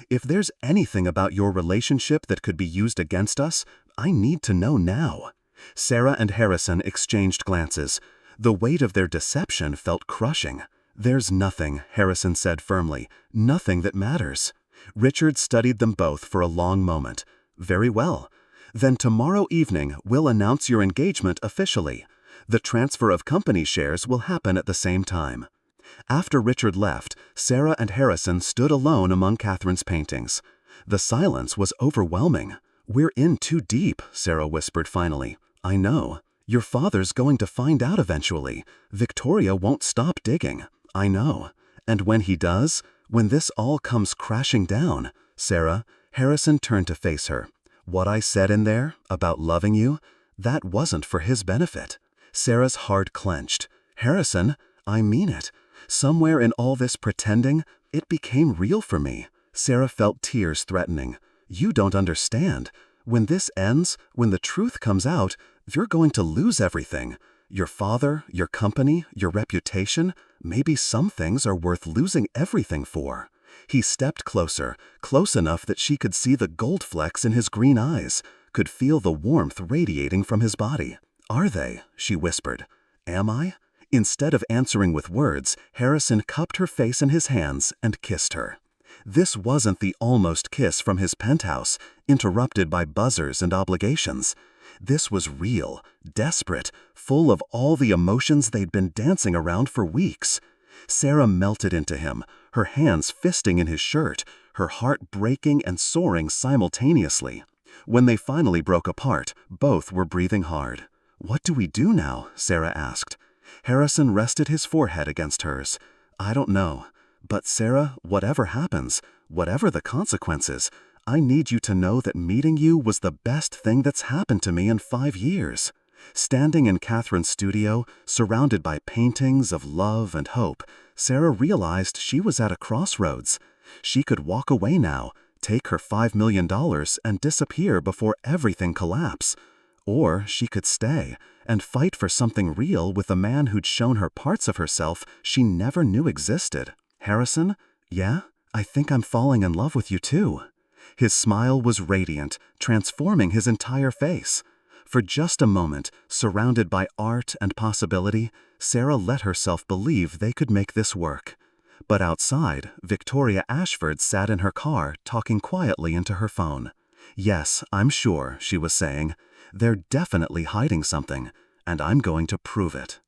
If there's anything about your relationship that could be used against us, I need to know now. Sarah and Harrison exchanged glances. The weight of their deception felt crushing. There's nothing, Harrison said firmly, nothing that matters. Richard studied them both for a long moment. Very well. Then tomorrow evening we'll announce your engagement officially. The transfer of company shares will happen at the same time. After Richard left, Sarah and Harrison stood alone among Catherine's paintings. The silence was overwhelming. We're in too deep, Sarah whispered finally. I know. Your father's going to find out eventually. Victoria won't stop digging. I know. And when he does, when this all comes crashing down, Sarah, Harrison turned to face her. What I said in there about loving you, that wasn't for his benefit. Sarah's heart clenched. Harrison, I mean it. Somewhere in all this pretending, it became real for me. Sarah felt tears threatening. You don't understand. When this ends, when the truth comes out, you're going to lose everything. Your father, your company, your reputation, maybe some things are worth losing everything for. He stepped closer, close enough that she could see the gold flecks in his green eyes, could feel the warmth radiating from his body. Are they? She whispered. Am I? Instead of answering with words, Harrison cupped her face in his hands and kissed her. This wasn't the almost kiss from his penthouse, interrupted by buzzers and obligations. This was real, desperate, full of all the emotions they'd been dancing around for weeks. Sarah melted into him, her hands fisting in his shirt, her heart breaking and soaring simultaneously. When they finally broke apart, both were breathing hard. What do we do now? Sarah asked. Harrison rested his forehead against hers. I don't know. But Sarah, whatever happens, whatever the consequences, I need you to know that meeting you was the best thing that's happened to me in 5 years. Standing in Catherine's studio, surrounded by paintings of love and hope, Sarah realized she was at a crossroads. She could walk away now, take her $5 million and disappear before everything collapsed. Or she could stay and fight for something real with a man who'd shown her parts of herself she never knew existed. Harrison, yeah, I think I'm falling in love with you too. His smile was radiant, transforming his entire face. For just a moment, surrounded by art and possibility, Sarah let herself believe they could make this work. But outside, Victoria Ashford sat in her car, talking quietly into her phone. Yes, I'm sure, she was saying. They're definitely hiding something, and I'm going to prove it.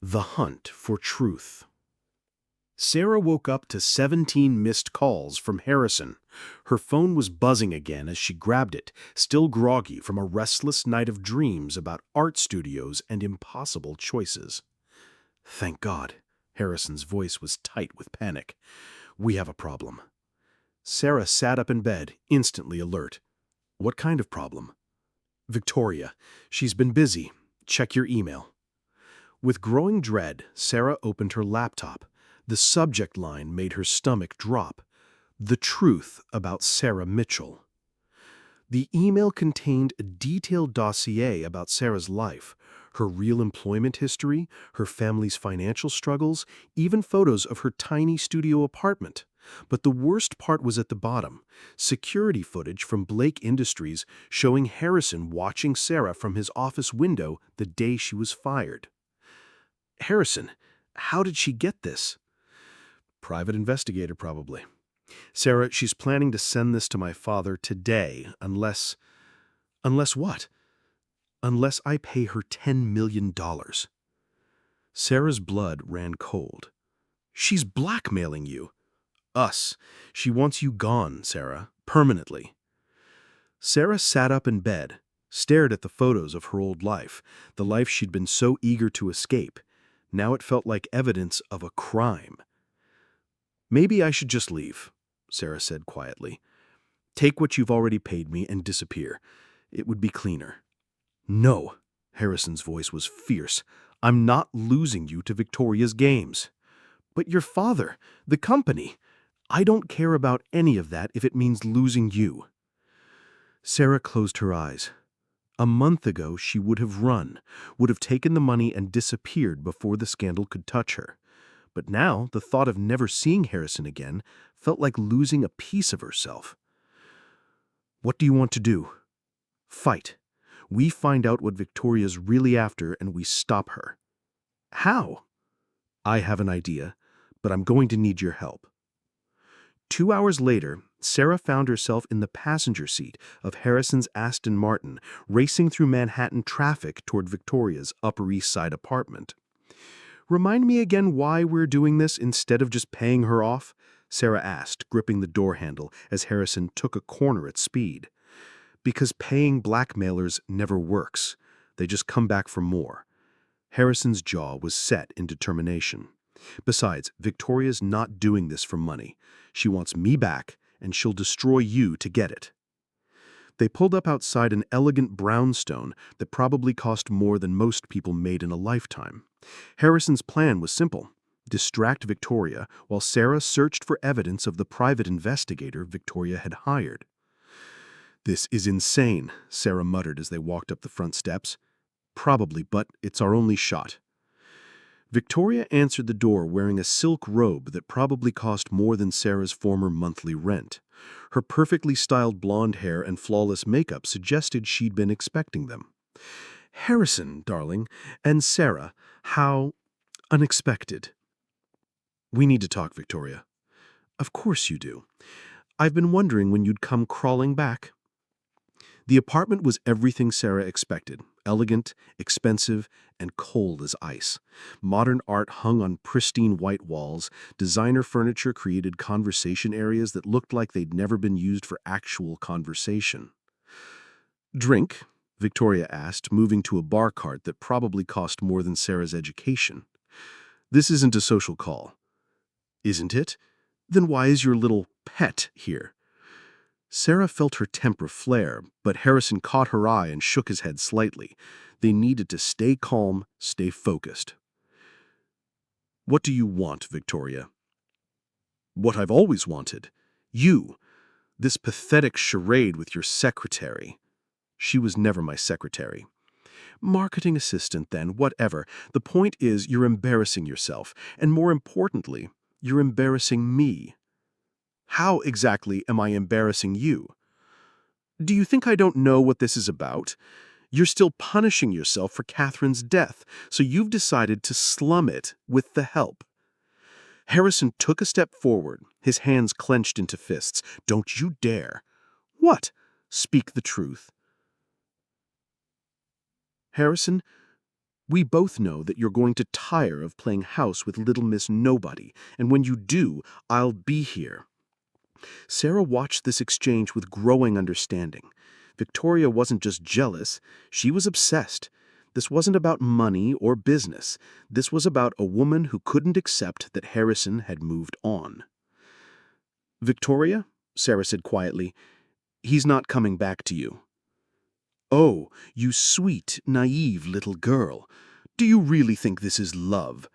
The Hunt for Truth. Sarah woke up to 17 missed calls from Harrison. Her phone was buzzing again as she grabbed it, still groggy from a restless night of dreams about art studios and impossible choices. Thank God. Harrison's voice was tight with panic. We have a problem. Sarah sat up in bed, instantly alert. What kind of problem? Victoria. She's been busy. Check your email. With growing dread, Sarah opened her laptop. The subject line made her stomach drop. The truth about Sarah Mitchell. The email contained a detailed dossier about Sarah's life, her real employment history, her family's financial struggles, even photos of her tiny studio apartment. But the worst part was at the bottom, security footage from Blake Industries showing Harrison watching Sarah from his office window the day she was fired. Harrison, how did she get this? Private investigator, probably. Sarah, she's planning to send this to my father today, unless... Unless what? Unless I pay her $10 million. Sarah's blood ran cold. She's blackmailing you. Us. She wants you gone, Sarah, permanently. Sarah sat up in bed, stared at the photos of her old life, the life she'd been so eager to escape. Now it felt like evidence of a crime. Maybe I should just leave, Sarah said quietly. Take what you've already paid me and disappear. It would be cleaner. No, Harrison's voice was fierce. I'm not losing you to Victoria's games. But your father, the company. I don't care about any of that if it means losing you. Sarah closed her eyes. A month ago, she would have run, would have taken the money and disappeared before the scandal could touch her. But now, the thought of never seeing Harrison again felt like losing a piece of herself. What do you want to do? Fight. We find out what Victoria's really after and we stop her. How? I have an idea, but I'm going to need your help. 2 hours later, Sarah found herself in the passenger seat of Harrison's Aston Martin, racing through Manhattan traffic toward Victoria's Upper East Side apartment. Remind me again why we're doing this instead of just paying her off? Sarah asked, gripping the door handle as Harrison took a corner at speed. Because paying blackmailers never works. They just come back for more. Harrison's jaw was set in determination. Besides, Victoria's not doing this for money. She wants me back, and she'll destroy you to get it. They pulled up outside an elegant brownstone that probably cost more than most people made in a lifetime. Harrison's plan was simple. Distract Victoria while Sarah searched for evidence of the private investigator Victoria had hired. This is insane, Sarah muttered as they walked up the front steps. Probably, but it's our only shot. Victoria answered the door wearing a silk robe that probably cost more than Sarah's former monthly rent. Her perfectly styled blonde hair and flawless makeup suggested she'd been expecting them. Harrison, darling, and Sarah, how unexpected. We need to talk, Victoria. Of course you do. I've been wondering when you'd come crawling back. The apartment was everything Sarah expected. Elegant, expensive, and cold as ice. Modern art hung on pristine white walls. Designer furniture created conversation areas that looked like they'd never been used for actual conversation. Drink? Victoria asked, moving to a bar cart that probably cost more than Sarah's education. This isn't a social call. Isn't it? Then why is your little pet here? Sarah felt her temper flare, but Harrison caught her eye and shook his head slightly. They needed to stay calm, stay focused. What do you want, Victoria? What I've always wanted. You. This pathetic charade with your secretary. She was never my secretary. Marketing assistant, then, whatever. The point is, you're embarrassing yourself, and more importantly, you're embarrassing me. How exactly am I embarrassing you? Do you think I don't know what this is about? You're still punishing yourself for Catherine's death, so you've decided to slum it with the help. Harrison took a step forward, his hands clenched into fists. Don't you dare. What? Speak the truth. Harrison, We both know that you're going to tire of playing house with Little Miss Nobody, and when you do, I'll be here." Sarah watched this exchange with growing understanding. Victoria wasn't just jealous, she was obsessed. This wasn't about money or business. This was about a woman who couldn't accept that Harrison had moved on. "Victoria," Sarah said quietly, "he's not coming back to you." "Oh, you sweet, naive little girl. Do you really think this is love?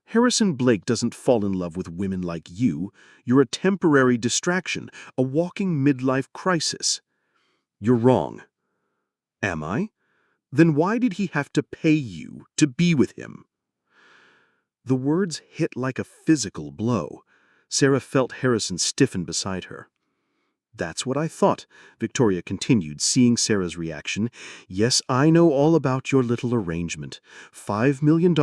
Harrison Blake doesn't fall in love with women like you. You're a temporary distraction, a walking midlife crisis." "You're wrong." "Am I? Then why did he have to pay you to be with him?" The words hit like a physical blow. Sarah felt Harrison stiffen beside her. "That's what I thought," Victoria continued, seeing Sarah's reaction. "Yes, I know all about your little arrangement. $5 million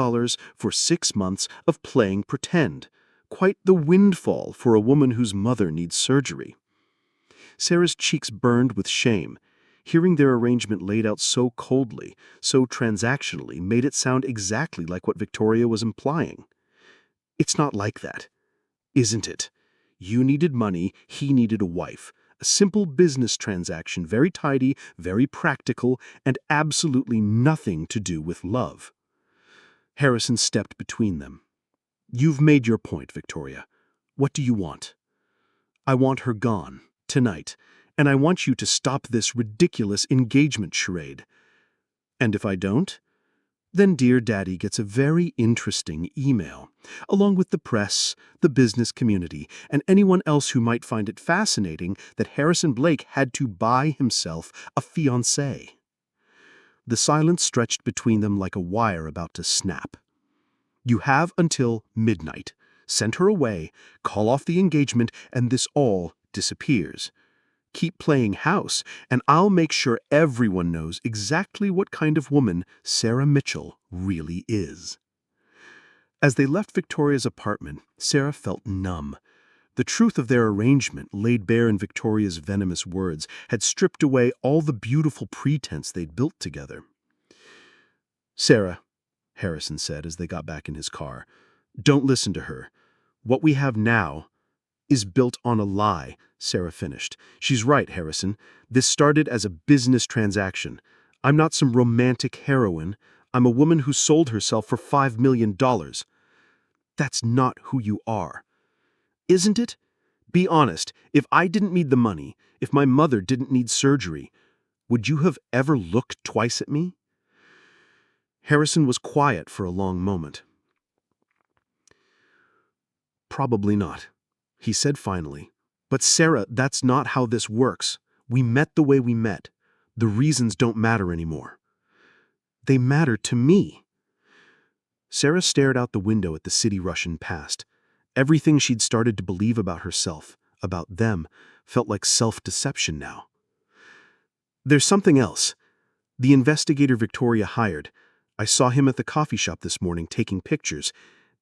for 6 months of playing pretend. Quite the windfall for a woman whose mother needs surgery." Sarah's cheeks burned with shame. Hearing their arrangement laid out so coldly, so transactionally, made it sound exactly like what Victoria was implying. "It's not like that, isn't it? You needed money, he needed a wife. A simple business transaction, very tidy, very practical, and absolutely nothing to do with love." Harrison stepped between them. "You've made your point, Victoria. What do you want?" "I want her gone, tonight, and I want you to stop this ridiculous engagement charade." "And if I don't?" "Then dear Daddy gets a very interesting email, along with the press, the business community, and anyone else who might find it fascinating that Harrison Blake had to buy himself a fiancée." The silence stretched between them like a wire about to snap. "You have until midnight. Send her away, call off the engagement, and this all disappears. Keep playing house, and I'll make sure everyone knows exactly what kind of woman Sarah Mitchell really is." As they left Victoria's apartment, Sarah felt numb. The truth of their arrangement, laid bare in Victoria's venomous words, had stripped away all the beautiful pretense they'd built together. "Sarah," Harrison said as they got back in his car, "don't listen to her. What we have now is built on a lie." Sarah finished. "She's right, Harrison. This started as a business transaction. I'm not some romantic heroine. I'm a woman who sold herself for $5 million. That's not who you are. Isn't it? Be honest. If I didn't need the money, if my mother didn't need surgery, would you have ever looked twice at me?" Harrison was quiet for a long moment. "Probably not," he said finally. "But Sarah, that's not how this works. We met the way we met. The reasons don't matter anymore." "They matter to me." Sarah stared out the window at the city rushing past. Everything she'd started to believe about herself, about them, felt like self-deception now. "There's something else. The investigator Victoria hired. I saw him at the coffee shop this morning taking pictures,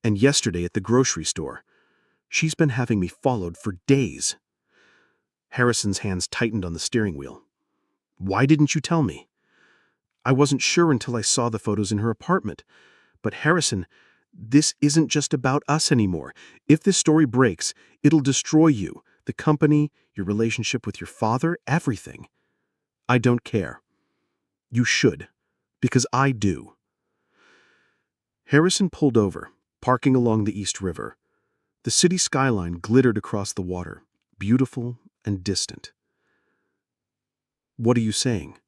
and yesterday at the grocery store. She's been having me followed for days." Harrison's hands tightened on the steering wheel. "Why didn't you tell me?" "I wasn't sure until I saw the photos in her apartment. But Harrison, this isn't just about us anymore. If this story breaks, it'll destroy you, the company, your relationship with your father, everything." "I don't care." "You should, because I do." Harrison pulled over, parking along the East River. The city skyline glittered across the water, beautiful and distant. "What are you saying?"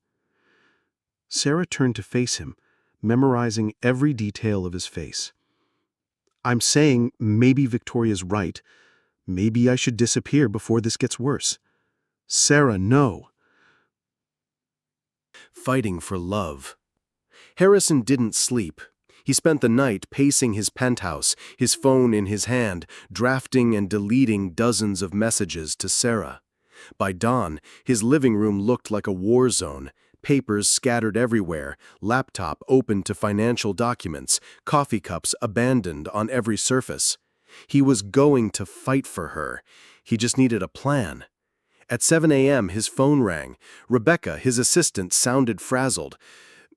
Sarah turned to face him, memorizing every detail of his face. "I'm saying maybe Victoria's right. Maybe I should disappear before this gets worse." "Sarah, no." Fighting for love. Harrison didn't sleep. He spent the night pacing his penthouse, his phone in his hand, drafting and deleting dozens of messages to Sarah. By dawn, his living room looked like a war zone. Papers scattered everywhere, laptop open to financial documents, coffee cups abandoned on every surface. He was going to fight for her. He just needed a plan. At 7 a.m., his phone rang. Rebecca, his assistant, sounded frazzled.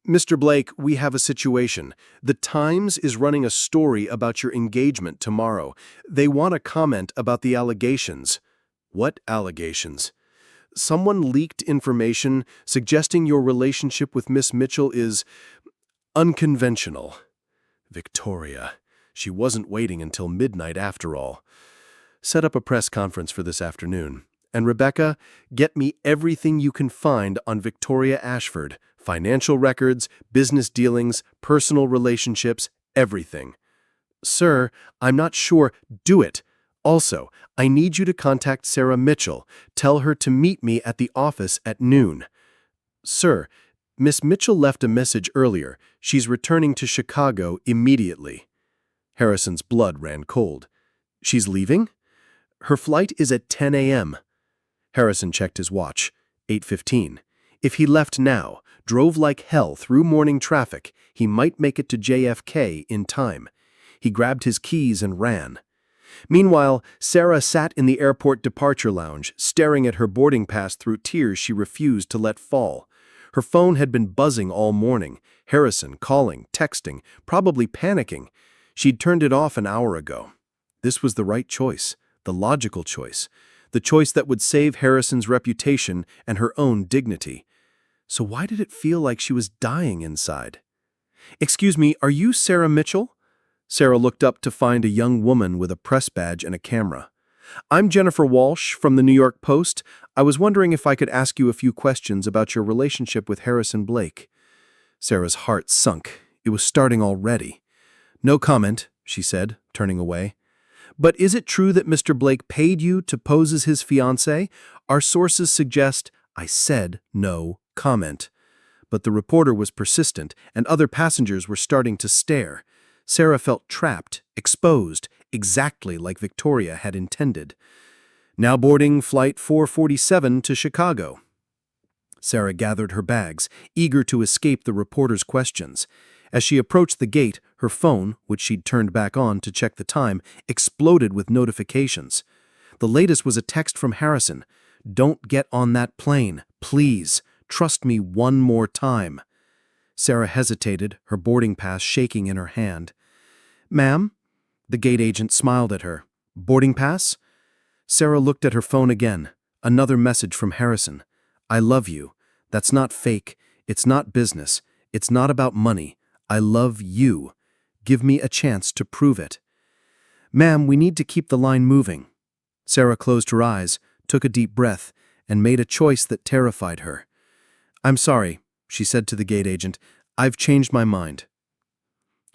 Mr. Blake, we have a situation. The Times is running a story about your engagement tomorrow. They want a comment about the allegations. What allegations? Someone leaked information suggesting your relationship with Miss Mitchell is unconventional. Victoria. She wasn't waiting until midnight after all. Set up a press conference for this afternoon. And Rebecca, get me everything you can find on Victoria Ashford. Financial records, business dealings, personal relationships, everything. Sir, I'm not sure. Do it. Also, I need you to contact Sarah Mitchell. Tell her to meet me at the office at noon. Sir, Miss Mitchell left a message earlier. She's returning to Chicago immediately. Harrison's blood ran cold. She's leaving? Her flight is at 10 a.m. Harrison checked his watch. 8:15. If he left now, drove like hell through morning traffic, he might make it to JFK in time. He grabbed his keys and ran. Meanwhile, Sarah sat in the airport departure lounge, staring at her boarding pass through tears she refused to let fall. Her phone had been buzzing all morning. Harrison calling, texting, probably panicking. She'd turned it off an hour ago. This was the right choice, the logical choice, the choice that would save Harrison's reputation and her own dignity. So why did it feel like she was dying inside? Excuse me, are you Sarah Mitchell? Sarah looked up to find a young woman with a press badge and a camera. I'm Jennifer Walsh from the New York Post. I was wondering if I could ask you a few questions about your relationship with Harrison Blake. Sarah's heart sunk. It was starting already. No comment, she said, turning away. But is it true that Mr. Blake paid you to pose as his fiancée? Our sources suggest I said no comment. But the reporter was persistent, and other passengers were starting to stare. Sarah felt trapped, exposed, exactly like Victoria had intended. Now boarding flight 447 to Chicago. Sarah gathered her bags, eager to escape the reporter's questions. As she approached the gate, her phone, which she'd turned back on to check the time, exploded with notifications. The latest was a text from Harrison. Don't get on that plane, please. Trust me one more time. Sarah hesitated, her boarding pass shaking in her hand. Ma'am? The gate agent smiled at her. Boarding pass? Sarah looked at her phone again. Another message from Harrison. I love you. That's not fake. It's not business. It's not about money. I love you. Give me a chance to prove it. Ma'am, we need to keep the line moving. Sarah closed her eyes, took a deep breath, and made a choice that terrified her. I'm sorry, she said to the gate agent. I've changed my mind.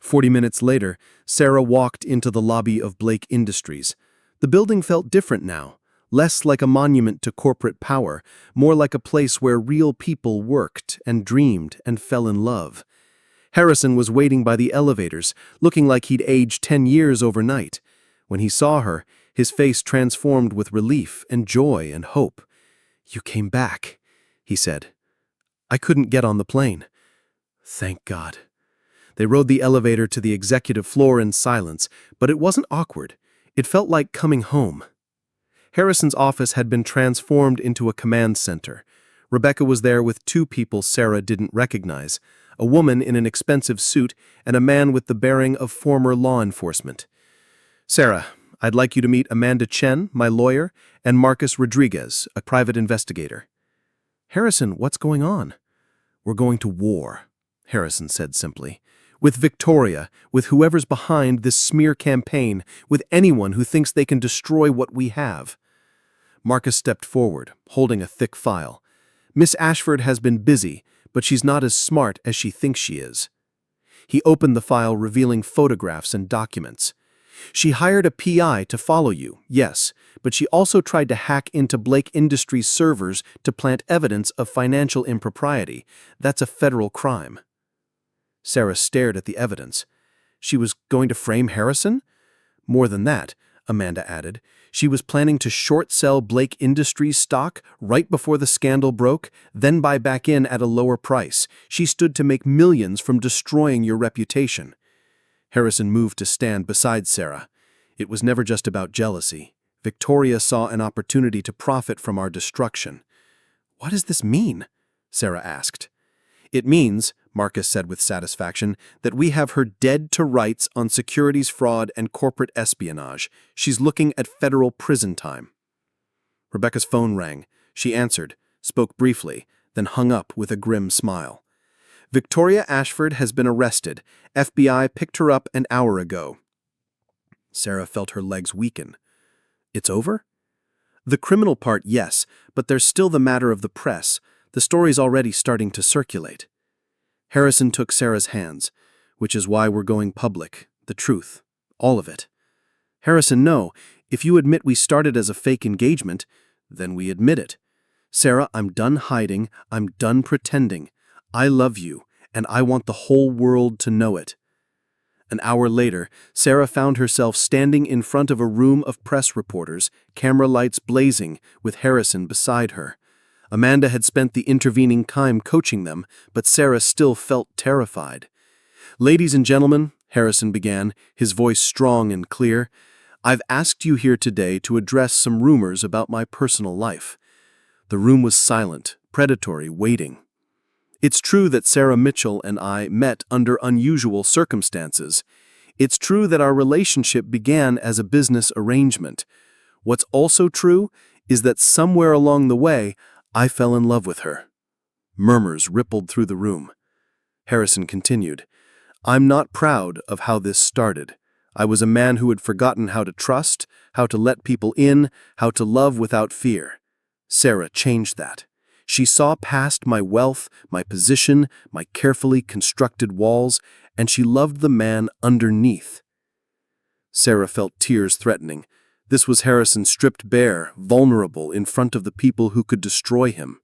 40 minutes later, Sarah walked into the lobby of Blake Industries. The building felt different now, less like a monument to corporate power, more like a place where real people worked and dreamed and fell in love. Harrison was waiting by the elevators, looking like he'd aged 10 years overnight. When he saw her, his face transformed with relief and joy and hope. You came back, he said. I couldn't get on the plane. Thank God. They rode the elevator to the executive floor in silence, but it wasn't awkward. It felt like coming home. Harrison's office had been transformed into a command center. Rebecca was there with two people Sarah didn't recognize, a woman in an expensive suit and a man with the bearing of former law enforcement. Sarah, I'd like you to meet Amanda Chen, my lawyer, and Marcus Rodriguez, a private investigator. Harrison, what's going on? We're going to war, Harrison said simply. With Victoria, with whoever's behind this smear campaign, with anyone who thinks they can destroy what we have. Marcus stepped forward, holding a thick file. Miss Ashford has been busy, but she's not as smart as she thinks she is. He opened the file, revealing photographs and documents. She hired a PI to follow you, yes, but she also tried to hack into Blake Industries servers to plant evidence of financial impropriety. That's a federal crime. Sarah stared at the evidence. She was going to frame Harrison? More than that, Amanda added. She was planning to short-sell Blake Industries stock right before the scandal broke, then buy back in at a lower price. She stood to make millions from destroying your reputation. Harrison moved to stand beside Sarah. It was never just about jealousy. Victoria saw an opportunity to profit from our destruction. What does this mean? Sarah asked. It means Marcus said with satisfaction, "that we have her dead to rights on securities fraud and corporate espionage. She's looking at federal prison time." Rebecca's phone rang. She answered, spoke briefly, then hung up with a grim smile. "Victoria Ashford has been arrested. FBI picked her up an hour ago." Sarah felt her legs weaken. "It's over?" "The criminal part, yes, but there's still the matter of the press. The story's already starting to circulate." Harrison took Sarah's hands. "Which is why we're going public. The truth. All of it." "Harrison, no. If you admit we started as a fake engagement, then we admit it. Sarah, I'm done hiding. I'm done pretending. I love you, and I want the whole world to know it." An hour later, Sarah found herself standing in front of a room of press reporters, camera lights blazing, with Harrison beside her. Amanda had spent the intervening time coaching them, but Sarah still felt terrified. "Ladies and gentlemen," Harrison began, his voice strong and clear, "I've asked you here today to address some rumors about my personal life." The room was silent, predatory, waiting. "It's true that Sarah Mitchell and I met under unusual circumstances. It's true that our relationship began as a business arrangement. What's also true is that somewhere along the way, I fell in love with her." Murmurs rippled through the room. Harrison continued, "I'm not proud of how this started. I was a man who had forgotten how to trust, how to let people in, how to love without fear. Sarah changed that. She saw past my wealth, my position, my carefully constructed walls, and she loved the man underneath." Sarah felt tears threatening. This was Harrison stripped bare, vulnerable, in front of the people who could destroy him.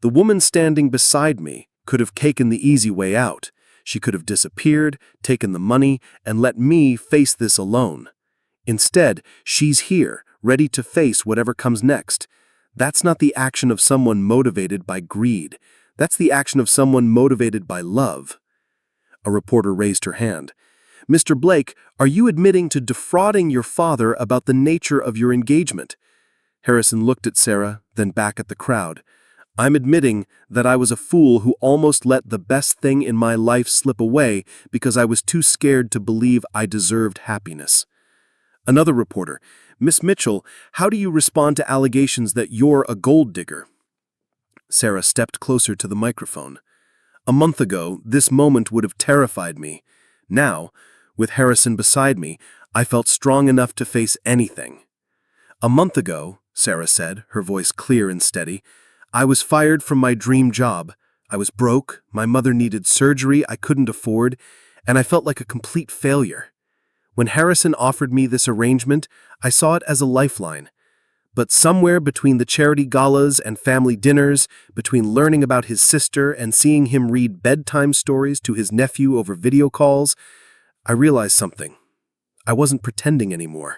"The woman standing beside me could have taken the easy way out. She could have disappeared, taken the money, and let me face this alone. Instead, she's here, ready to face whatever comes next. That's not the action of someone motivated by greed. That's the action of someone motivated by love." A reporter raised her hand. "Mr. Blake, are you admitting to defrauding your father about the nature of your engagement?" Harrison looked at Sarah, then back at the crowd. "I'm admitting that I was a fool who almost let the best thing in my life slip away because I was too scared to believe I deserved happiness." Another reporter, "Miss Mitchell, how do you respond to allegations that you're a gold digger?" Sarah stepped closer to the microphone. "A month ago, this moment would have terrified me. Now, with Harrison beside me, I felt strong enough to face anything." "A month ago," Sarah said, her voice clear and steady, "I was fired from my dream job. I was broke, my mother needed surgery I couldn't afford, and I felt like a complete failure. When Harrison offered me this arrangement, I saw it as a lifeline. But somewhere between the charity galas and family dinners, between learning about his sister and seeing him read bedtime stories to his nephew over video calls, I realized something. I wasn't pretending anymore.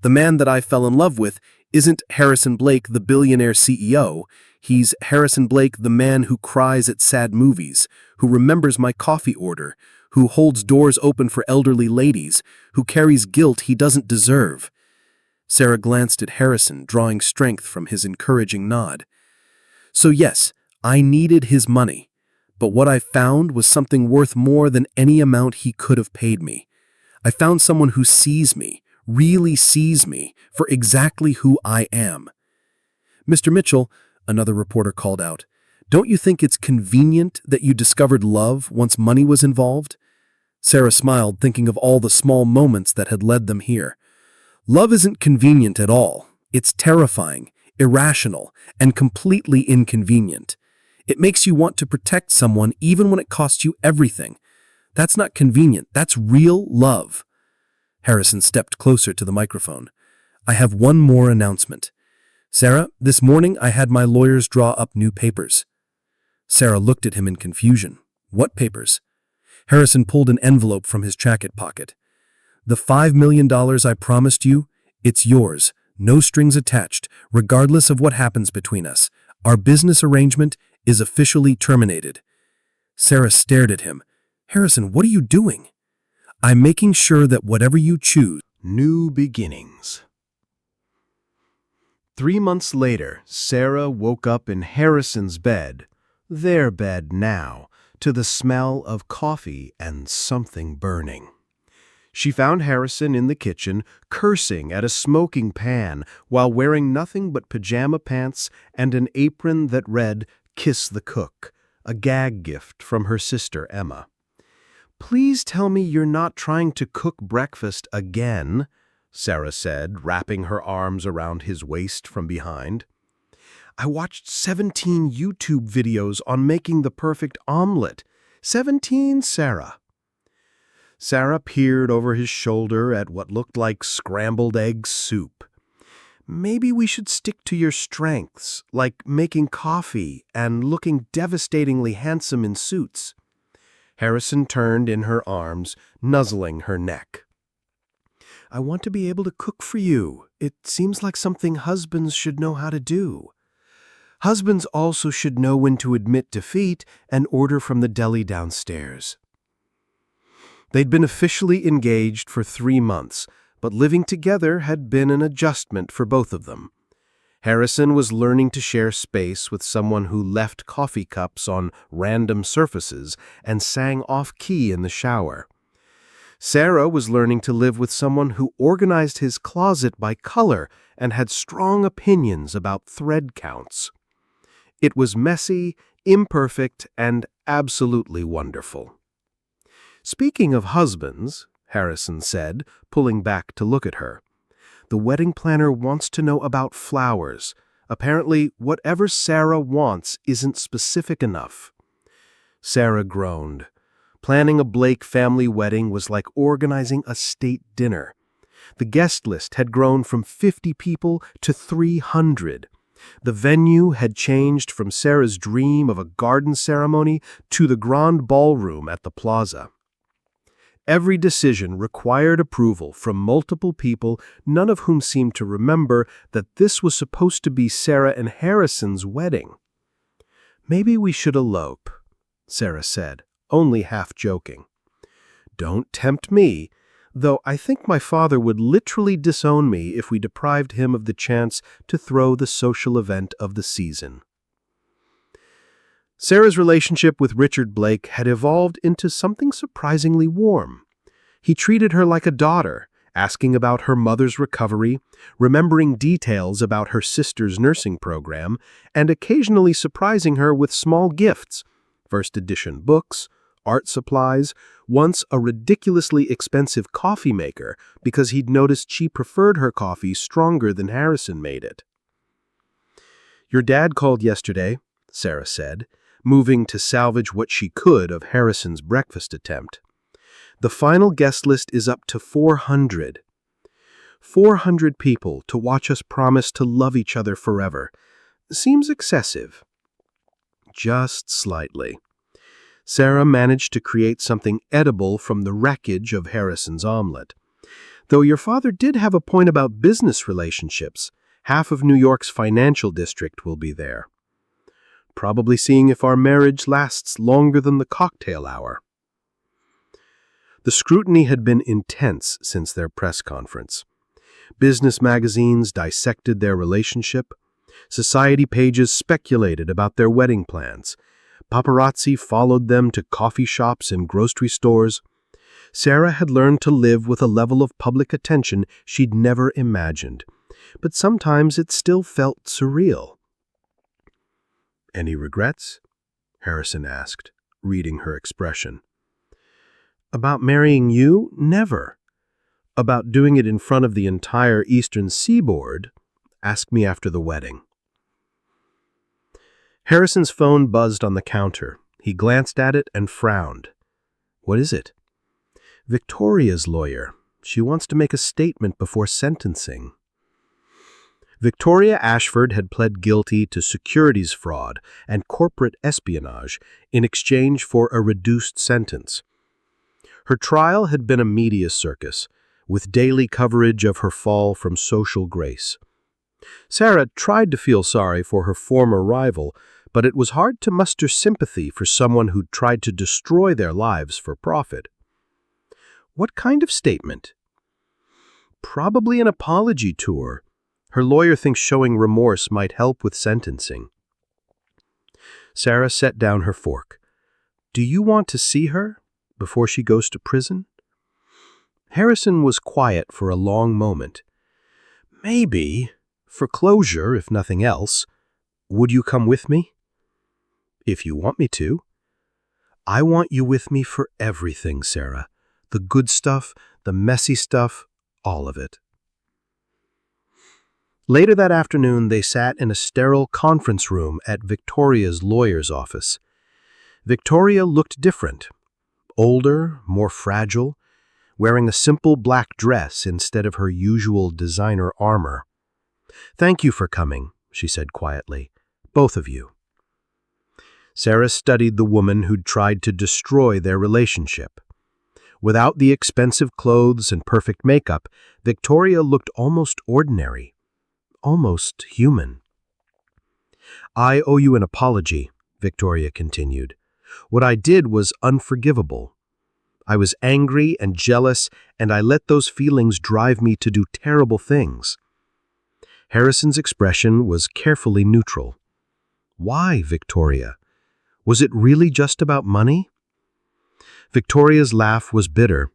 The man that I fell in love with isn't Harrison Blake, the billionaire CEO. He's Harrison Blake, the man who cries at sad movies, who remembers my coffee order, who holds doors open for elderly ladies, who carries guilt he doesn't deserve." Sarah glanced at Harrison, drawing strength from his encouraging nod. "So yes, I needed his money, but what I found was something worth more than any amount he could have paid me. I found someone who sees me, really sees me, for exactly who I am." "Mr. Mitchell," another reporter called out, "don't you think it's convenient that you discovered love once money was involved?" Sarah smiled, thinking of all the small moments that had led them here. "Love isn't convenient at all. It's terrifying, irrational, and completely inconvenient. It makes you want to protect someone even when it costs you everything. That's not convenient. That's real love." Harrison stepped closer to the microphone. "I have one more announcement. Sarah, this morning I had my lawyers draw up new papers." Sarah looked at him in confusion. "What papers?" Harrison pulled an envelope from his jacket pocket. "The $5 million I promised you, it's yours, no strings attached, regardless of what happens between us. Our business arrangement is officially terminated." Sarah stared at him. "Harrison, what are you doing?" "I'm making sure that whatever you choose..." New beginnings. 3 months later, Sarah woke up in Harrison's bed, their bed now, to the smell of coffee and something burning. She found Harrison in the kitchen, cursing at a smoking pan while wearing nothing but pajama pants and an apron that read, "Kiss the Cook," a gag gift from her sister Emma. "Please tell me you're not trying to cook breakfast again," Sarah said, wrapping her arms around his waist from behind. "I watched 17 YouTube videos on making the perfect omelet. 17, Sarah." Sarah peered over his shoulder at what looked like scrambled egg soup. "Maybe we should stick to your strengths, like making coffee and looking devastatingly handsome in suits." Harrison turned in her arms, nuzzling her neck. "I want to be able to cook for you. It seems like something husbands should know how to do. Husbands also should know when to admit defeat and order from the deli downstairs." They'd been officially engaged for 3 months, but living together had been an adjustment for both of them. Harrison was learning to share space with someone who left coffee cups on random surfaces and sang off-key in the shower. Sarah was learning to live with someone who organized his closet by color and had strong opinions about thread counts. It was messy, imperfect, and absolutely wonderful. "Speaking of husbands," Harrison said, pulling back to look at her, "the wedding planner wants to know about flowers. Apparently, whatever Sarah wants isn't specific enough." Sarah groaned. Planning a Blake family wedding was like organizing a state dinner. The guest list had grown from 50 people to 300. The venue had changed from Sarah's dream of a garden ceremony to the grand ballroom at the plaza. Every decision required approval from multiple people, none of whom seemed to remember that this was supposed to be Sarah and Harrison's wedding. "Maybe we should elope," Sarah said, only half joking. "Don't tempt me, though I think my father would literally disown me if we deprived him of the chance to throw the social event of the season." Sarah's relationship with Richard Blake had evolved into something surprisingly warm. He treated her like a daughter, asking about her mother's recovery, remembering details about her sister's nursing program, and occasionally surprising her with small gifts, first edition books, art supplies, once a ridiculously expensive coffee maker because he'd noticed she preferred her coffee stronger than Harrison made it. "Your dad called yesterday," Sarah said, moving to salvage what she could of Harrison's breakfast attempt. "The final guest list is up to 400. 400 people to watch us promise to love each other forever. Seems excessive." Just slightly. Sarah managed to create something edible from the wreckage of Harrison's omelet. "Though your father did have a point about business relationships. Half of New York's financial district will be there. Probably seeing if our marriage lasts longer than the cocktail hour." The scrutiny had been intense since their press conference. Business magazines dissected their relationship. Society pages speculated about their wedding plans. Paparazzi followed them to coffee shops and grocery stores. Sarah had learned to live with a level of public attention she'd never imagined, but sometimes it still felt surreal. "Any regrets?" Harrison asked, reading her expression. "About marrying you? Never. About doing it in front of the entire Eastern Seaboard? Ask me after the wedding." Harrison's phone buzzed on the counter. He glanced at it and frowned. "What is it?" "Victoria's lawyer. She wants to make a statement before sentencing." Victoria Ashford had pled guilty to securities fraud and corporate espionage in exchange for a reduced sentence. Her trial had been a media circus, with daily coverage of her fall from social grace. Sarah tried to feel sorry for her former rival, but it was hard to muster sympathy for someone who'd tried to destroy their lives for profit. "What kind of statement?" "Probably an apology tour. Her lawyer thinks showing remorse might help with sentencing." Sarah set down her fork. "Do you want to see her before she goes to prison?" Harrison was quiet for a long moment. "Maybe, for closure, if nothing else. Would you come with me?" "If you want me to." "I want you with me for everything, Sarah. The good stuff, the messy stuff, all of it." Later that afternoon, they sat in a sterile conference room at Victoria's lawyer's office. Victoria looked different. Older, more fragile, wearing a simple black dress instead of her usual designer armor. "Thank you for coming," she said quietly. "Both of you." Sarah studied the woman who'd tried to destroy their relationship. Without the expensive clothes and perfect makeup, Victoria looked almost ordinary, almost human. "I owe you an apology," Victoria continued. "What I did was unforgivable. I was angry and jealous, and I let those feelings drive me to do terrible things." Harrison's expression was carefully neutral. "Why, Victoria? Was it really just about money?" Victoria's laugh was bitter.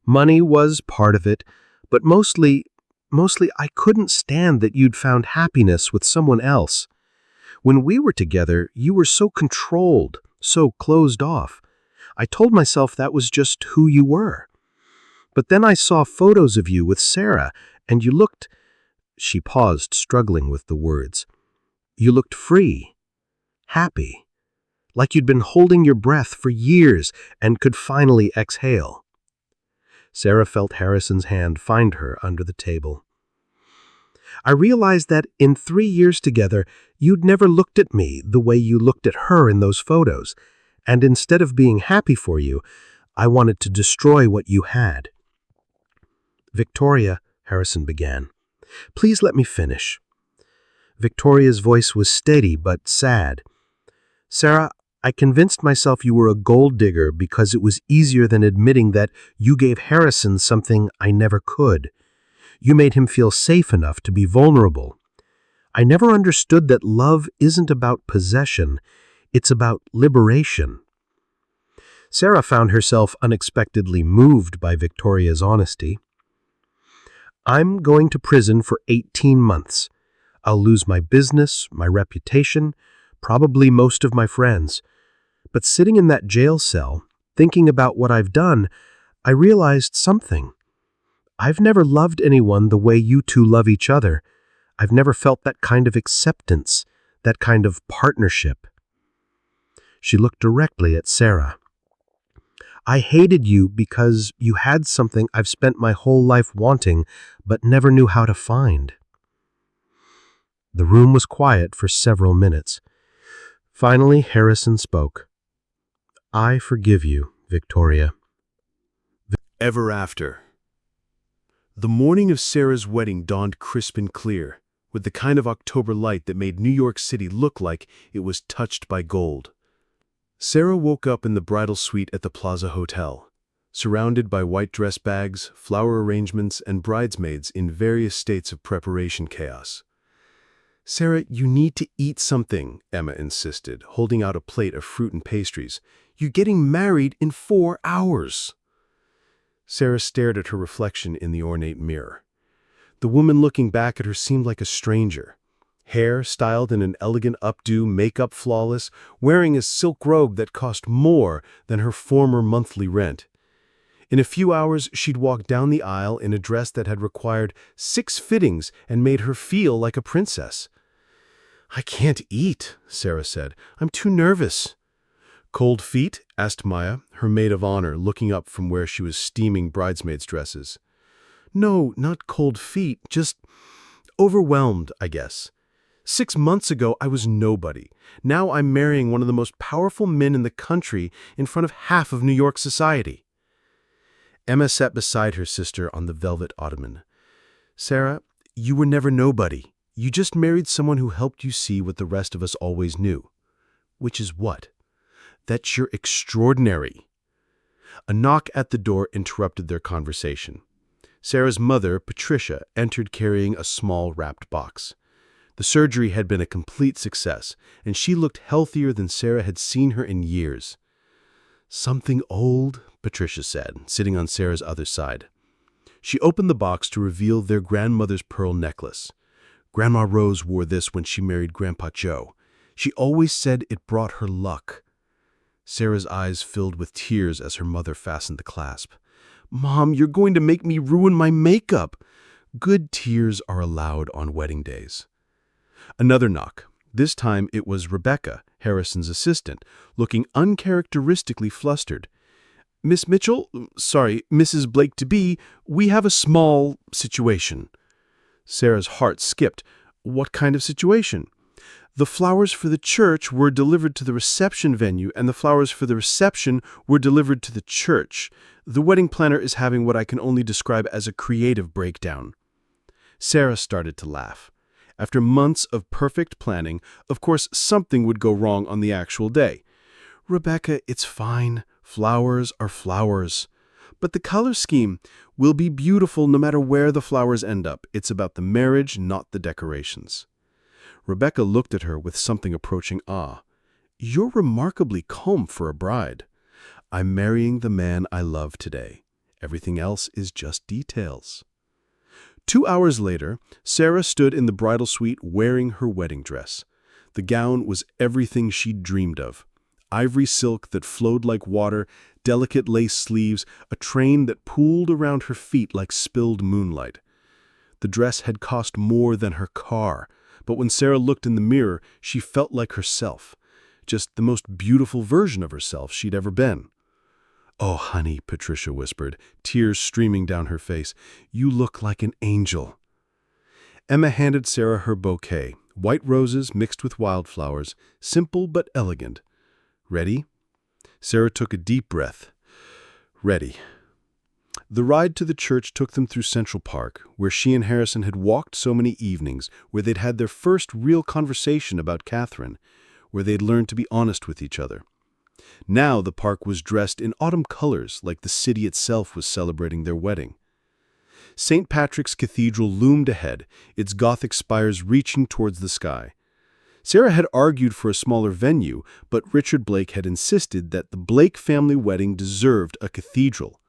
"Money was part of it, but mostly I couldn't stand that you'd found happiness with someone else. When we were together, you were so controlled, so closed off. I told myself that was just who you were. But then I saw photos of you with Sarah, and you looked—" She paused, struggling with the words. "You looked free, happy, like you'd been holding your breath for years and could finally exhale." Sarah felt Harrison's hand find her under the table. "I realized that in 3 years together, you'd never looked at me the way you looked at her in those photos, and instead of being happy for you, I wanted to destroy what you had." "Victoria," Harrison began, "please let me finish." Victoria's voice was steady but sad. "Sarah, I convinced myself you were a gold digger because it was easier than admitting that you gave Harrison something I never could. You made him feel safe enough to be vulnerable. I never understood that love isn't about possession, it's about liberation." Sarah found herself unexpectedly moved by Victoria's honesty. "I'm going to prison for 18 months. I'll lose my business, my reputation, probably most of my friends. But sitting in that jail cell, thinking about what I've done, I realized something. I've never loved anyone the way you two love each other. I've never felt that kind of acceptance, that kind of partnership." She looked directly at Sarah. "I hated you because you had something I've spent my whole life wanting, but never knew how to find." The room was quiet for several minutes. Finally, Harrison spoke. "I forgive you, Victoria." Ever after. The morning of Sarah's wedding dawned crisp and clear, with the kind of October light that made New York City look like it was touched by gold. Sarah woke up in the bridal suite at the Plaza Hotel, surrounded by white dress bags, flower arrangements, and bridesmaids in various states of preparation chaos. "Sarah, you need to eat something," Emma insisted, holding out a plate of fruit and pastries. "You're getting married in 4 hours." Sarah stared at her reflection in the ornate mirror. The woman looking back at her seemed like a stranger. Hair styled in an elegant updo, makeup flawless, wearing a silk robe that cost more than her former monthly rent. In a few hours, she'd walk down the aisle in a dress that had required 6 fittings and made her feel like a princess. "I can't eat," Sarah said. "I'm too nervous." "Cold feet?" asked Maya, her maid of honor, looking up from where she was steaming bridesmaids' dresses. "No, not cold feet, just overwhelmed, I guess. 6 months ago, I was nobody. Now I'm marrying one of the most powerful men in the country in front of half of New York society." Emma sat beside her sister on the velvet ottoman. "Sarah, you were never nobody. You just married someone who helped you see what the rest of us always knew." "Which is what?" "That you're extraordinary." A knock at the door interrupted their conversation. Sarah's mother, Patricia, entered carrying a small wrapped box. The surgery had been a complete success, and she looked healthier than Sarah had seen her in years. Something old, Patricia said, sitting on Sarah's other side. She opened the box to reveal their grandmother's pearl necklace. Grandma Rose wore this when she married Grandpa Joe. She always said it brought her luck. Sarah's eyes filled with tears as her mother fastened the clasp. "Mom, you're going to make me ruin my makeup." Good tears are allowed on wedding days. Another knock. This time it was Rebecca, Harrison's assistant, looking uncharacteristically flustered. "Miss Mitchell, sorry, Mrs. Blake-to-be, we have a small situation." Sarah's heart skipped. What kind of situation? "The flowers for the church were delivered to the reception venue, and the flowers for the reception were delivered to the church. The wedding planner is having what I can only describe as a creative breakdown." Sarah started to laugh. After months of perfect planning, of course something would go wrong on the actual day. "Rebecca, it's fine. Flowers are flowers. But the color scheme will be beautiful no matter where the flowers end up. It's about the marriage, not the decorations." Rebecca looked at her with something approaching awe. "You're remarkably calm for a bride." "I'm marrying the man I love today. Everything else is just details." 2 hours later, Sarah stood in the bridal suite wearing her wedding dress. The gown was everything she'd dreamed of. Ivory silk that flowed like water, delicate lace sleeves, a train that pooled around her feet like spilled moonlight. The dress had cost more than her car, but when Sarah looked in the mirror, she felt like herself, just the most beautiful version of herself she'd ever been. "Oh, honey," Patricia whispered, tears streaming down her face, "you look like an angel." Emma handed Sarah her bouquet, white roses mixed with wildflowers, simple but elegant. "Ready?" Sarah took a deep breath. "Ready." The ride to the church took them through Central Park, where she and Harrison had walked so many evenings, where they'd had their first real conversation about Catherine, where they'd learned to be honest with each other. Now the park was dressed in autumn colors, like the city itself was celebrating their wedding. St. Patrick's Cathedral loomed ahead, its Gothic spires reaching towards the sky. Sarah had argued for a smaller venue, but Richard Blake had insisted that the Blake family wedding deserved a cathedral.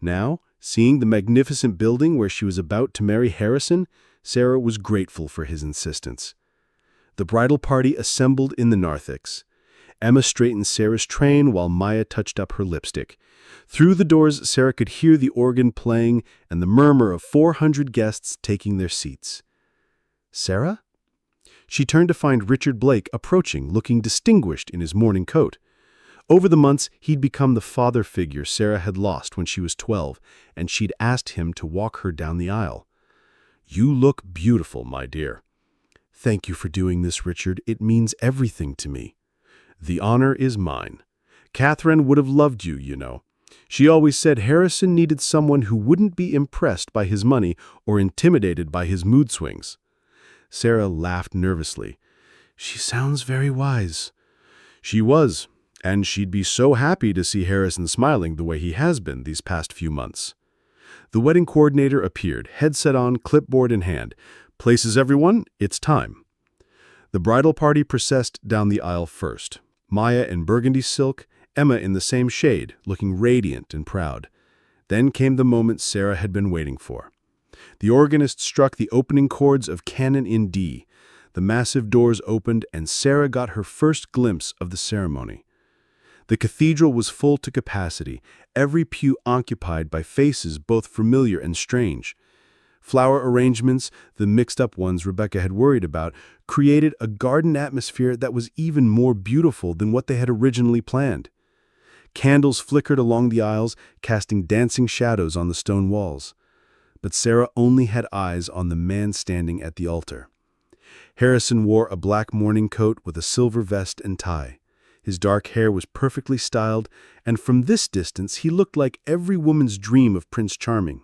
Now, seeing the magnificent building where she was about to marry Harrison, Sarah was grateful for his insistence. The bridal party assembled in the narthex. Emma straightened Sarah's train while Maya touched up her lipstick. Through the doors, Sarah could hear the organ playing and the murmur of 400 guests taking their seats. "Sarah?" She turned to find Richard Blake approaching, looking distinguished in his morning coat. Over the months, he'd become the father figure Sarah had lost when she was 12, and she'd asked him to walk her down the aisle. "You look beautiful, my dear." "Thank you for doing this, Richard. It means everything to me." "The honor is mine. Catherine would have loved you, you know. She always said Harrison needed someone who wouldn't be impressed by his money or intimidated by his mood swings." Sarah laughed nervously. "She sounds very wise." She was, and she'd be so happy to see Harrison smiling the way he has been these past few months. The wedding coordinator appeared, headset on, clipboard in hand. "Places everyone, it's time." The bridal party processed down the aisle first. Maya in burgundy silk, Emma in the same shade, looking radiant and proud. Then came the moment Sarah had been waiting for. The organist struck the opening chords of Canon in D. The massive doors opened, and Sarah got her first glimpse of the ceremony. The cathedral was full to capacity, every pew occupied by faces both familiar and strange. Flower arrangements, the mixed-up ones Rebecca had worried about, created a garden atmosphere that was even more beautiful than what they had originally planned. Candles flickered along the aisles, casting dancing shadows on the stone walls. But Sarah only had eyes on the man standing at the altar. Harrison wore a black morning coat with a silver vest and tie. His dark hair was perfectly styled, and from this distance he looked like every woman's dream of Prince Charming.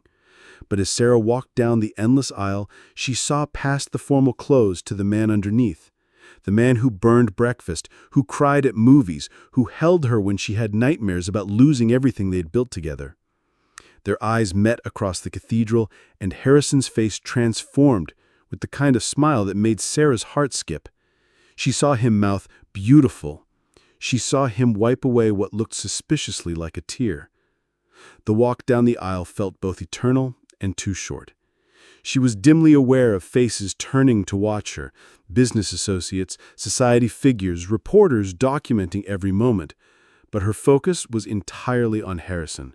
But as Sarah walked down the endless aisle, she saw past the formal clothes to the man underneath. The man who burned breakfast, who cried at movies, who held her when she had nightmares about losing everything they had built together. Their eyes met across the cathedral, and Harrison's face transformed with the kind of smile that made Sarah's heart skip. She saw him mouth, "Beautiful." She saw him wipe away what looked suspiciously like a tear. The walk down the aisle felt both eternal and too short. She was dimly aware of faces turning to watch her, business associates, society figures, reporters documenting every moment. But her focus was entirely on Harrison,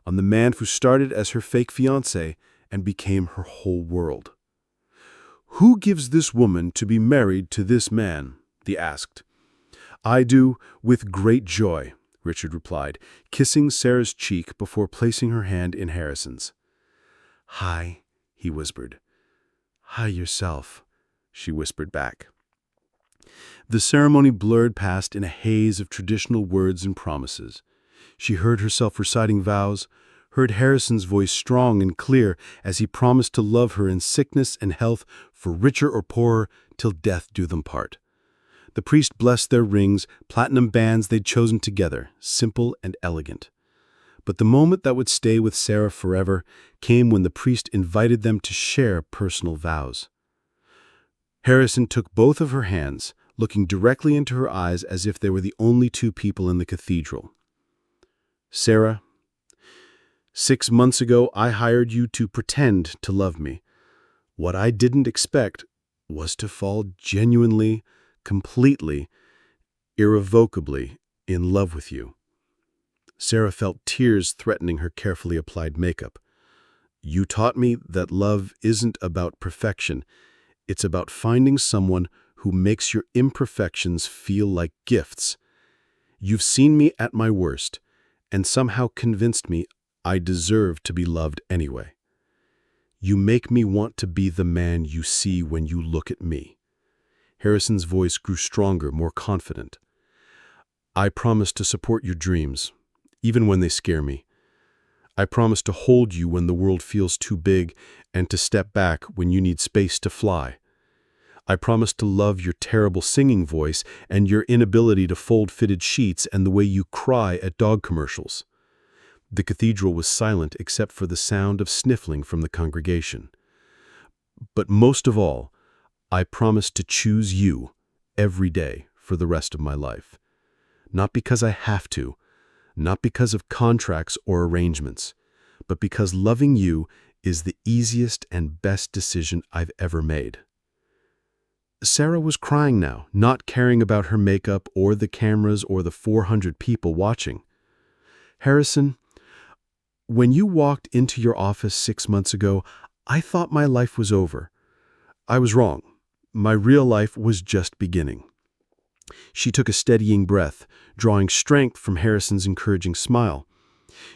on the man who started as her fake fiancé and became her whole world. "Who gives this woman to be married to this man?" he asked. "I do, with great joy," Richard replied, kissing Sarah's cheek before placing her hand in Harrison's. "Hi," he whispered. "Hi yourself," she whispered back. The ceremony blurred past in a haze of traditional words and promises. She heard herself reciting vows, heard Harrison's voice strong and clear as he promised to love her in sickness and health, for richer or poorer, till death do them part. The priest blessed their rings, platinum bands they'd chosen together, simple and elegant. But the moment that would stay with Sarah forever came when the priest invited them to share personal vows. Harrison took both of her hands, looking directly into her eyes as if they were the only two people in the cathedral. "Sarah, 6 months ago I hired you to pretend to love me. What I didn't expect was to fall genuinely, completely, irrevocably in love with you." Sarah felt tears threatening her carefully applied makeup. "You taught me that love isn't about perfection. It's about finding someone who makes your imperfections feel like gifts. You've seen me at my worst, and somehow convinced me I deserve to be loved anyway. You make me want to be the man you see when you look at me." Harrison's voice grew stronger, more confident. "I promise to support your dreams, even when they scare me. I promise to hold you when the world feels too big and to step back when you need space to fly. I promise to love your terrible singing voice and your inability to fold fitted sheets and the way you cry at dog commercials." The cathedral was silent except for the sound of sniffling from the congregation. "But most of all, I promise to choose you every day for the rest of my life. Not because I have to, not because of contracts or arrangements, but because loving you is the easiest and best decision I've ever made." Sarah was crying now, not caring about her makeup or the cameras or the 400 people watching. "Harrison, when you walked into your office 6 months ago, I thought my life was over. I was wrong. My real life was just beginning." She took a steadying breath, drawing strength from Harrison's encouraging smile.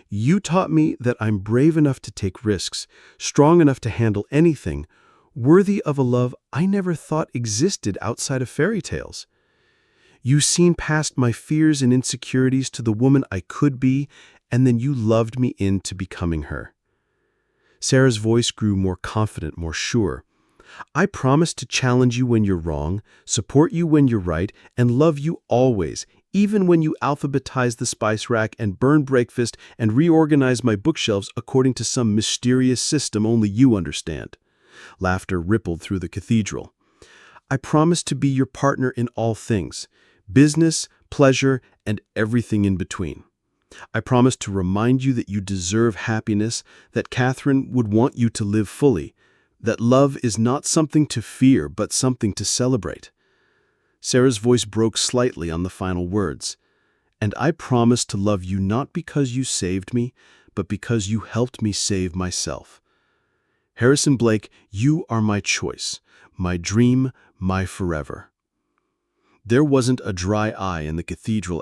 "You taught me that I'm brave enough to take risks, strong enough to handle anything, worthy of a love I never thought existed outside of fairy tales. You've seen past my fears and insecurities to the woman I could be, and then you loved me into becoming her." Sarah's voice grew more confident, more sure. "I promise to challenge you when you're wrong, support you when you're right, and love you always, even when you alphabetize the spice rack and burn breakfast and reorganize my bookshelves according to some mysterious system only you understand." Laughter rippled through the cathedral. "I promise to be your partner in all things, business, pleasure, and everything in between. I promise to remind you that you deserve happiness, that Catherine would want you to live fully, that love is not something to fear but something to celebrate." Sarah's voice broke slightly on the final words. "And I promise to love you not because you saved me, but because you helped me save myself. Harrison Blake, you are my choice, my dream, my forever." There wasn't a dry eye in the cathedral